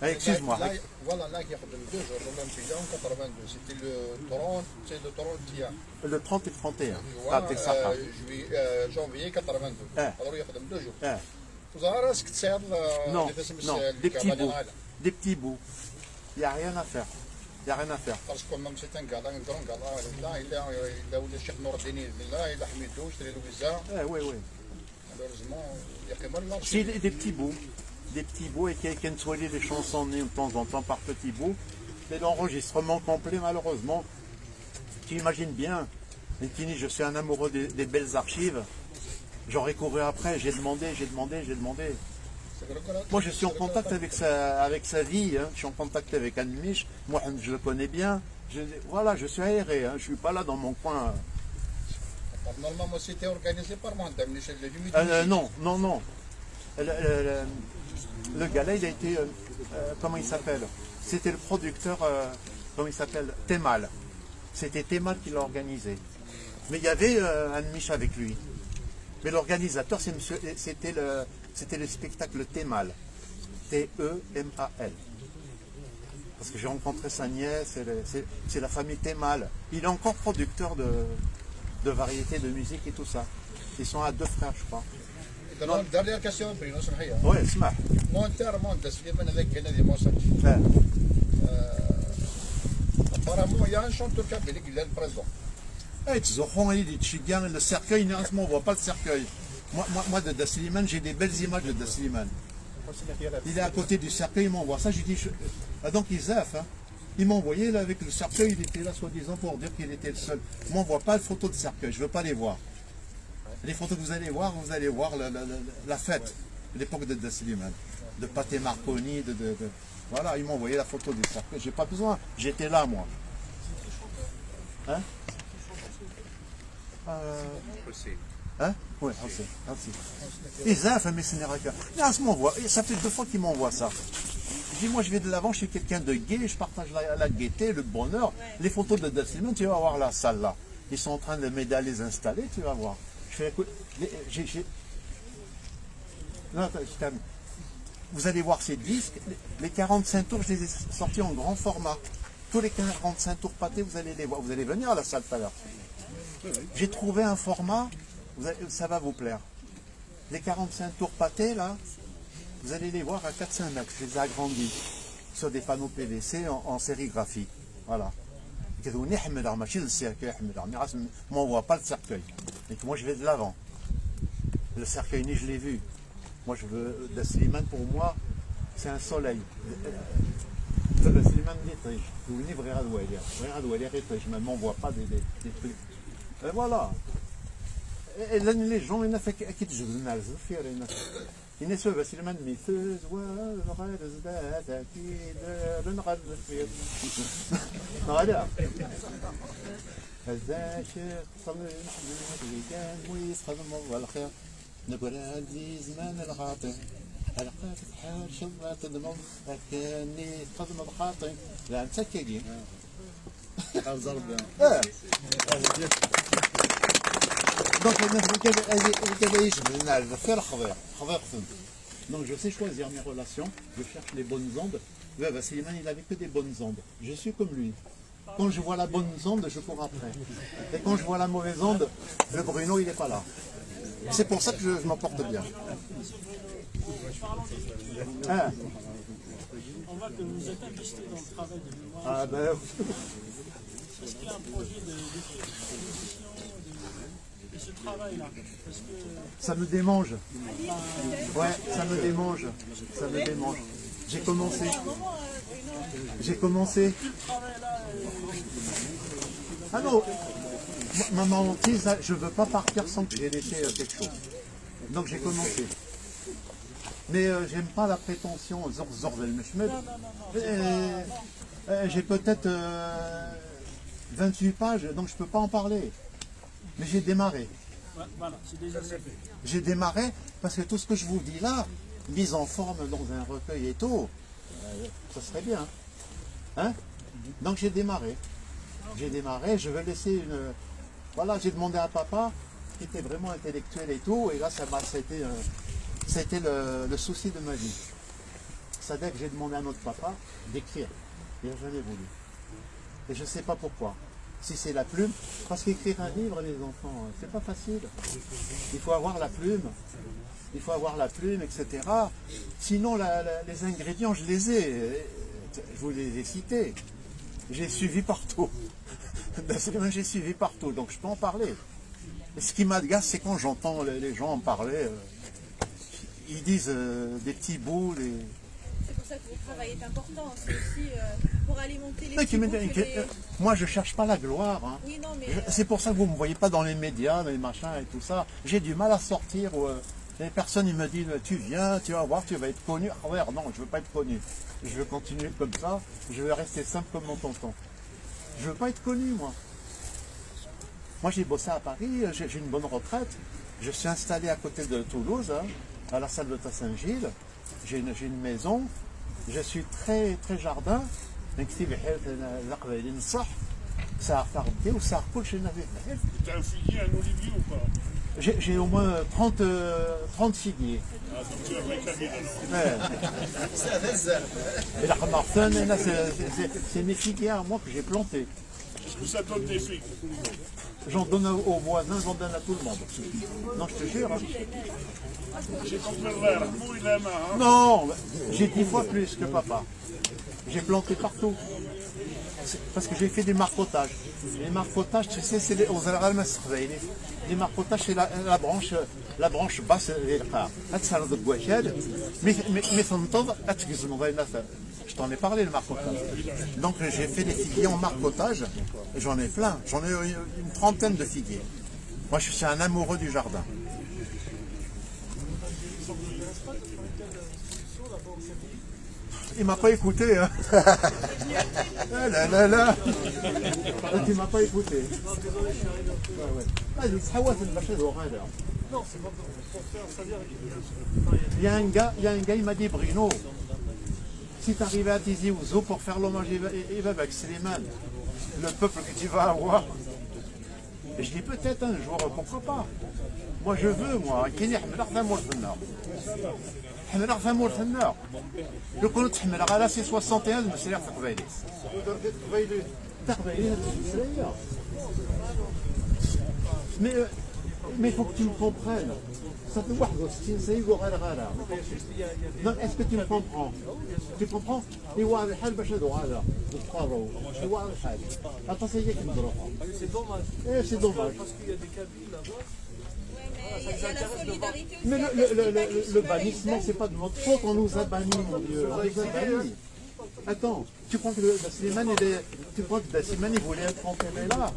Ah, excuse-moi. Voilà, là, il y a 2 jours l'Olympia en 82. C'était le 30, c'est le 31. Le 30 et le 31. Ah, t'es ça. Janvier 82. Alors il y a 2 jours. Non, des petits bouts. Il n'y a rien à faire. Il n'y a rien à faire. Parce que même c'est un gala, un grand gala, là, il a eu le Cheikh Nourdini, là, il a Hamidou, je l'ai Louisa. Oui. Malheureusement, il y a que mal marché. C'est des petits bouts. Des petits bouts et quelqu'un soigner des chansons de temps en temps par petits bouts. Mais l'enregistrement complet, malheureusement, tu imagines bien. Tini, je suis un amoureux des belles archives. J'aurais couru après, j'ai demandé. Moi, je suis en contact avec sa vie, hein. Je suis en contact avec Anne Mich. Moi, je le connais bien. Voilà, je suis aéré, hein. Je ne suis pas là dans mon coin. Normalement, c'était organisé par moi, Michel Non. Le gala, il a été, comment il s'appelle? C'était le producteur, comment il s'appelle? Temal. C'était Temal qui l'a organisé. Mais il y avait un Mich avec lui. Mais l'organisateur, c'était le spectacle Temal. T-E-M-A-L. Parce que j'ai rencontré sa nièce, c'est la famille Temal. Il est encore producteur de variétés de musique et tout ça. Ils sont à 2 frères, je crois. Dernière question, Bruno. Oui, اسمع. Montairement, Slimane avec Kennedy Mossack. Apparemment, il y a un chanteur kabylique, il est le président. Le cercueil, on ne voit pas le cercueil. Moi de Slimane, j'ai des belles images de Slimane. Il est à côté du cercueil, il m'envoie ça. J'ai dit, donc ils zaffent. Hein. Il m'a envoyé là avec le cercueil, il était là soi-disant pour dire qu'il était le seul. Il ne m'envoie pas de photos de cercueil, je ne veux pas les voir. Les photos que vous allez voir la fête, l'époque de Slimane, de Pathé Marconi, voilà, il m'a envoyé la photo du cercueil, j'ai pas besoin, j'étais là moi. Hein? Hein? Oui, aussi. Et Zaf, mais ce n'est rien que. Ça fait 2 fois qu'il m'envoie ça. Je dis, moi je vais de l'avant, je suis quelqu'un de gai, je partage la gaieté, le bonheur. Les photos de Slimane, tu vas voir la salle là. Ils sont en train de m'aider à les installer, tu vas voir. Non, attends, je termine. Vous allez voir ces disques, les 45 tours, je les ai sortis en grand format. Tous les 45 tours pâtés, vous allez les voir. Vous allez venir à la salle tout à l'heure. J'ai trouvé un format, ça va vous plaire. Les 45 tours pâtés, là, vous allez les voir à 4-5 mètres. Je les ai agrandis sur des panneaux PVC en sérigraphie. Voilà. On ne voit pas le cercueil. Et que moi je vais de l'avant. Le cercueil, je l'ai vu. Moi je veux. De Slimane pour moi, c'est un soleil. Le Slimane d'étage. Vous venez vraiment de Oualia. Vraiment de Oualia étage. Je ne m'envoie pas des trucs. Et voilà. Et là, les gens, ils n'ont fait qu'ils jouent dans le faire. Ils ne savent pas Slimane miseuse. Voilà. الزاشر صلي الرجال ويسخن الله الخير نقول عزيز من الخاطئ حلقات حال شظة تدمر كاني قدم الخاطئ لا انت كيجي دونك donc je sais choisir mes relations, je cherche les bonnes ondes. Slimane, il n'avait que des bonnes ondes. Je suis comme lui. Quand je vois la bonne onde, je cours après. Et quand je vois la mauvaise onde, le Bruno, il n'est pas là. C'est pour ça que je m'en porte bien. Hein? On voit que vous êtes investi dans le travail de mémoire. Ah ben... Est-ce qu'il y a un projet d'écriture de ce travail-là? Parce que... Ça me démange. Ouais, ça me démange. Ça me démange. J'ai commencé. J'ai commencé. Ah non, maman, je ne veux pas partir sans que j'ai laissé quelque chose. Donc j'ai commencé. Mais j'aime pas la prétention. J'ai peut-être 28 pages, donc je ne peux pas en parler. Mais j'ai démarré. Voilà, c'est déjà fait. J'ai démarré parce que tout ce que je vous dis là, mise en forme dans un recueil et tout, ça serait bien. Hein? Donc j'ai démarré. J'ai démarré, je vais laisser une... Voilà, j'ai demandé à papa, qui était vraiment intellectuel et tout, et là, c'était le souci de ma vie. C'est-à-dire que j'ai demandé à notre papa d'écrire. Il n'a jamais voulu. Et je ne sais pas pourquoi. Si c'est la plume, parce qu'écrire un livre, les enfants, c'est pas facile. Il faut avoir la plume. Il faut avoir la plume, etc. Sinon, les ingrédients, je les ai. Je vous les ai cités. J'ai suivi partout. J'ai suivi partout, donc je peux en parler. Et ce qui m'agace, c'est quand j'entends les gens en parler. Ils disent des petits bouts. C'est pour ça que votre travail est important. C'est aussi pour alimenter les petits bouts Moi, je ne cherche pas la gloire. Hein. Oui, non, mais... C'est pour ça que vous ne me voyez pas dans les médias, dans les machins et tout ça. J'ai du mal à sortir. Les personnes, ils me disent, tu viens, tu vas voir, tu vas être connu. Ah ouais, non, je ne veux pas être connu. Je veux continuer comme ça. Je veux rester simple comme mon tonton. Je ne veux pas être connu, moi. Moi, j'ai bossé à Paris, j'ai une bonne retraite. Je suis installé à côté de Toulouse, hein, à la salle de Saint-Gilles. J'ai une maison. Je suis très jardin. Ça a retardé ou ça a recoulé chez Navé. T'as un figuier, un olivier ou pas? J'ai au moins 30 figuiers. Ah, donc tu as réclamé alors. Et la Martin, c'est mes figuiers à moi que j'ai plantés. Est-ce que ça donne des figues? J'en donne aux voisins, j'en donne à tout le monde. Non, je te jure. Hein. J'ai ton frère, Rahmou, il aime, hein? Non, j'ai 10 fois plus que papa. J'ai planté partout. Parce que j'ai fait des marcotages. Les marcotages, tu sais, c'est les marcotages, c'est la branche basse. Je t'en ai parlé, le marcotage. Donc j'ai fait des figuiers en marcotage. J'en ai plein. J'en ai une trentaine de figuiers. Moi, je suis un amoureux du jardin. Il m'a pas écouté, hein. Ah là là là. Il m'a pas écouté. Il y a un gars, il m'a dit, Bruno, si tu arrives à Tizi Ouzou pour faire l'hommage avec Slimane, le peuple que tu vas avoir, et je dis peut-être un jour, pourquoi pas. Moi je veux, moi, حمل فمور ثنا لو كنت تحمل على سي 61 مسير في قبيليس mais faut que tu me comprennes. Ça fait 61 سنة غير غالا. Non, est-ce que tu me comprends? Tu comprends? إيوا الحال باش هادو غالا نتقارو إيوا الحال. Attends, c'est qui me droit. C'est dommage. C'est dommage. Parce qu'il y a des Kabyles là-bas. Mais le bannissement, c'est pas de notre faute, on nous a bannis, mon Dieu. On nous a bannis. Attends, tu crois que Slimane il voulait être enterré là?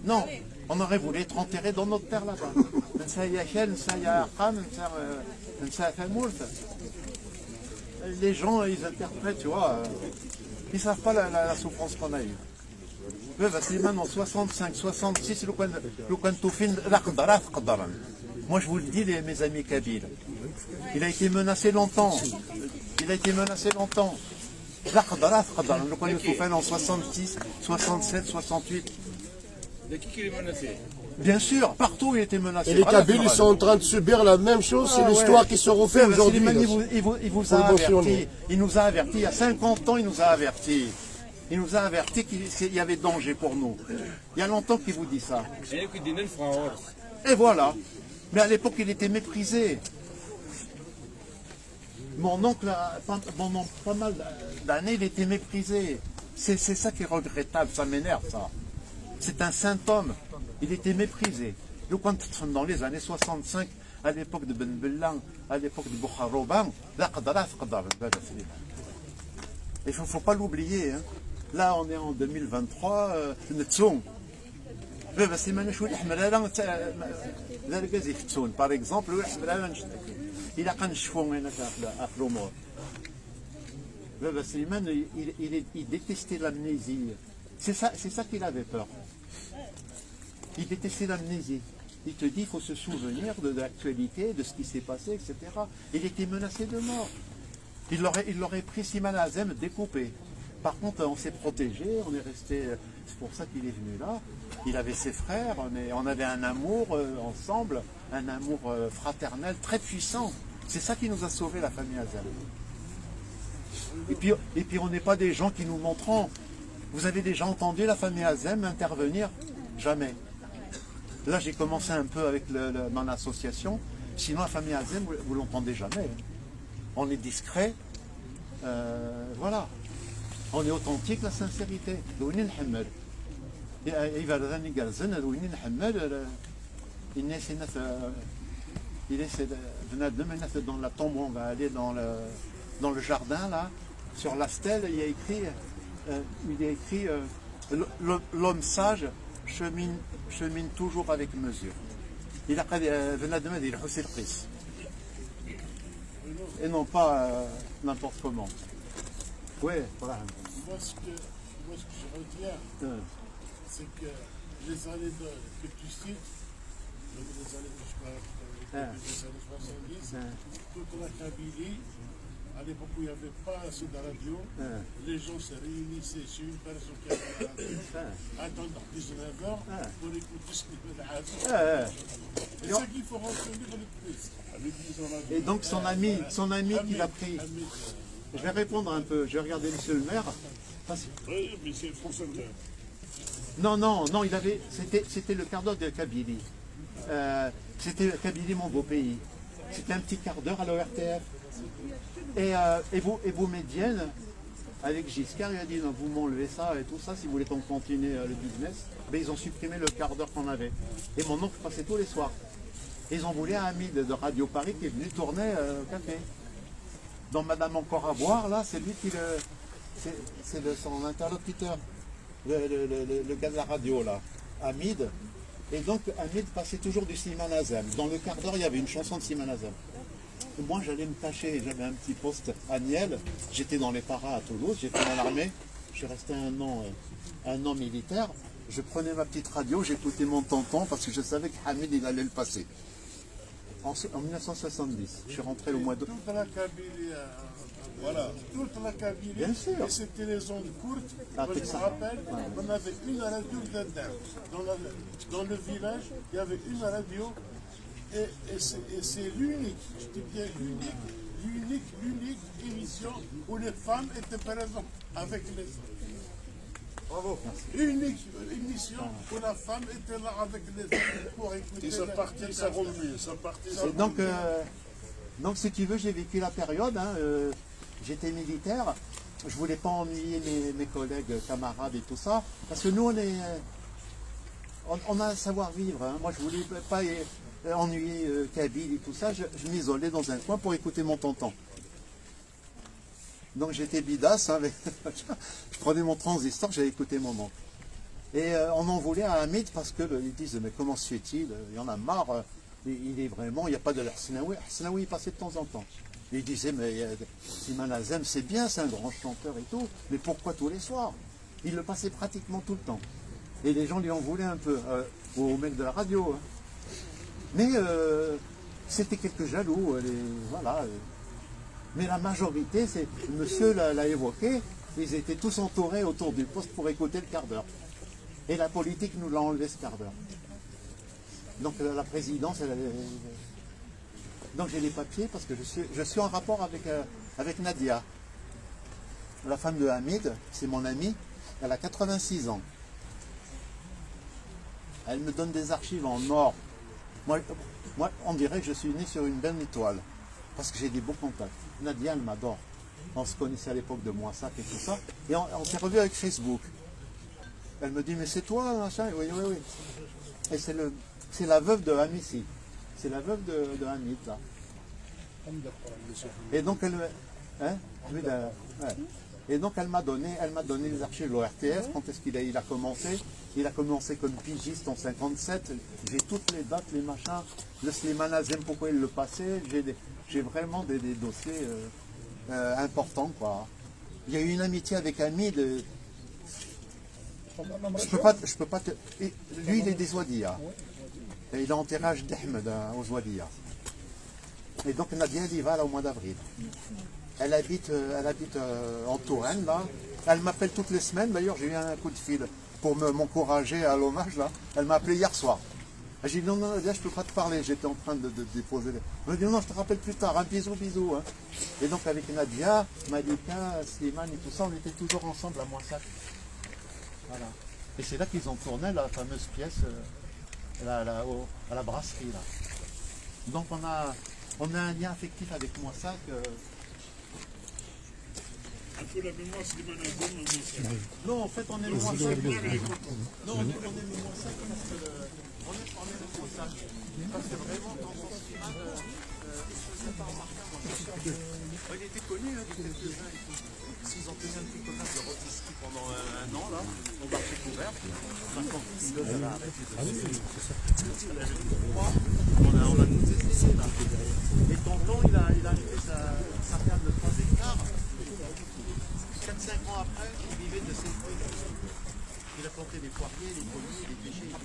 Non, on aurait voulu être enterré dans notre terre là-bas. Les gens, ils interprètent, tu vois, ils savent pas la souffrance qu'on a eue. Slimane en 65, 66, moi je vous le dis, mes amis kabyles, il a été menacé longtemps. Il a été menacé longtemps. En 66, 67, 68. De qui il est menacé? Bien sûr, partout il était menacé. Et les Kabyles, ils sont en train de subir la même chose, c'est l'histoire qui se refait aujourd'hui. Il vous a averti, il nous a averti, il y a 50 ans il nous a averti. Il nous a averti qu'il y avait danger pour nous. Il y a longtemps qu'il vous dit ça. Et voilà. Mais à l'époque, il était méprisé. Mon oncle, pendant pas mal d'années, il était méprisé. C'est ça qui est regrettable, ça m'énerve, ça. C'est un saint homme. Il était méprisé. Dans les années 65, à l'époque de Ben Bellan, à l'époque de Bouharouban, il ne faut pas l'oublier. Hein. Là, on est en 2023. Par exemple, il a il détestait l'amnésie. C'est ça qu'il avait peur. Il détestait l'amnésie. Il te dit qu'il faut se souvenir de l'actualité, de ce qui s'est passé, etc. Il était menacé de mort. Il l'aurait pris Siman Azem découpé. Par contre, on s'est protégé, on est resté. C'est pour ça qu'il est venu là. Il avait ses frères, on avait un amour ensemble, un amour fraternel très puissant. C'est ça qui nous a sauvés, la famille Azem. Et puis on n'est pas des gens qui nous montrons. Vous avez déjà entendu la famille Azem intervenir? Jamais. Là, j'ai commencé un peu avec mon association. Sinon, la famille Azem, vous l'entendez jamais. On est discret. Voilà. On est authentique, la sincérité. Dans la tombe, on va aller dans le jardin, là, sur la stèle, il y a écrit l'homme sage chemine toujours avec mesure. Il a et non pas n'importe comment. Oui, voilà. Moi, ce que je retiens, c'est que les années que tu cites, donc les années, je crois, les années 70, toute la Kabylie, à l'époque où il n'y avait pas assez de radio, les gens se réunissaient chez une personne qui avait la radio, attendant 19h pour écouter ce qu'il fait la radio. C'est ça qu'il faut retenir le plus. Et donc son ami qui l'a pris. Je vais répondre un peu, je vais regarder monsieur le maire. Oui, mais c'est France Inter. Non, c'était le quart d'heure de Kabylie. C'était Kabylie, mon beau pays. C'était un petit quart d'heure à l'ORTF. Et vous médienne, avec Giscard, il a dit, non, vous m'enlevez ça et tout ça, si vous voulez qu'on continue le business. Mais ils ont supprimé le quart d'heure qu'on avait. Et mon oncle passait tous les soirs. Ils ont voulu un Hamid de Radio Paris qui est venu tourner au café. Dans Madame Encore à boire, là, c'est lui qui son interlocuteur, le gars de la radio, là, Hamid. Et donc, Hamid passait toujours du Slimane Azem. Dans le quart d'heure, il y avait une chanson de Slimane Azem. Moi, j'allais me cacher, j'avais un petit poste à Niel, j'étais dans les paras à Toulouse, j'ai fait l'armée, je suis resté un an militaire. Je prenais ma petite radio, j'écoutais mon tonton parce que je savais que Hamid, il allait le passer. En 1970, je suis rentré le mois d'août. Toute la Kabylie, voilà, toute la Kabylie. Bien sûr. Et c'était les ondes courtes. Moi, je me rappelle, on avait une radio dedans. Dans le village, il y avait une radio. Et c'est l'unique, je dis bien l'unique émission où les femmes étaient présentes avec les hommes. Bravo. Unique émission où la femme était là avec les hommes pour écouter. Et ça partit, ça revenait, ça partit, ça revenait. Donc, si tu veux, j'ai vécu la période, j'étais militaire, je voulais pas ennuyer mes collègues, camarades et tout ça, parce que nous, on a un savoir-vivre. Moi, je voulais pas ennuyer Kabyle et tout ça, je m'isolais dans un coin pour écouter mon tonton. Donc j'étais bidasse, je prenais mon transistor, j'allais écouter mon oncle. Et on en voulait à Hamid parce qu'ils disent, mais comment se fait-il? Il y en a marre, il est vraiment, il n'y a pas de l'Arsnaoui. L'Arsnaoui, il passait de temps en temps. Et il disait, mais Slimane Azem, c'est bien, c'est un grand chanteur et tout, mais pourquoi tous les soirs? Il le passait pratiquement tout le temps. Et les gens lui en voulaient un peu, au mec de la radio. Mais c'était quelques jaloux, voilà. Mais la majorité, monsieur l'a évoqué, ils étaient tous entourés autour du poste pour écouter le quart d'heure. Et la politique nous l'a enlevé ce quart d'heure. Donc la présidence, donc j'ai les papiers parce que je suis en rapport avec Nadia. La femme de Hamid, c'est mon amie, elle a 86 ans. Elle me donne des archives en or. Moi, on dirait que je suis né sur une belle étoile, parce que j'ai des bons contacts. Nadia, elle m'adore. On se connaissait à l'époque de Moissac et tout ça, et on s'est revus avec Facebook. Elle me dit, mais c'est toi, machin? Oui. Et c'est la veuve de Amissi. C'est la veuve de Hamid, là. Et donc, Et donc elle m'a donné les archives de l'ORTF. Quand est-ce qu'il a commencé? Il a commencé comme pigiste en 57. J'ai toutes les dates, les machins. Le Slimane Azem, pourquoi il le passait. J'ai vraiment des dossiers importants, quoi. Il y a eu une amitié avec Hamid. Je peux pas te... Lui, il est des Ouadia. Et il est enterré à Jdahmed, aux Ouadia. Et donc Nadia, elle y va là, au mois d'avril. Elle habite en Touraine, là. Elle m'appelle toutes les semaines. D'ailleurs, j'ai eu un coup de fil pour m'encourager à l'hommage, là. Elle m'a appelé hier soir. J'ai dit, non, Nadia, je ne peux pas te parler. J'étais en train de déposer... Elle m'a dit, non, je te rappelle plus tard. Un bisou. Hein. Et donc, avec Nadia, Malika, Slimane et tout ça, on était toujours ensemble à Moissac. Voilà. Et c'est là qu'ils ont tourné la fameuse pièce à la brasserie, là. Donc, on a un lien affectif avec Moissac. Un peu la mémoire, c'est des managers. Non, en fait, on est le Moissac. Non, on est le Moissac parce que on est le Moissac. Parce que vraiment, dans son cinéma, il se faisait pas remarquer. Il était connu, il était quelques-uns et tout. S'ils ont tenu un petit commerce de rôtisserie pendant un an, là, au marché couvert. Maintenant, elle a arrêté de on a tout essayé, là. Et tonton, il a acheté sa ferme de 3 hectares. 4-5 ans après, il vivait de ses fruits. Et il a planté des poiriers, des pommiers, des pêchers.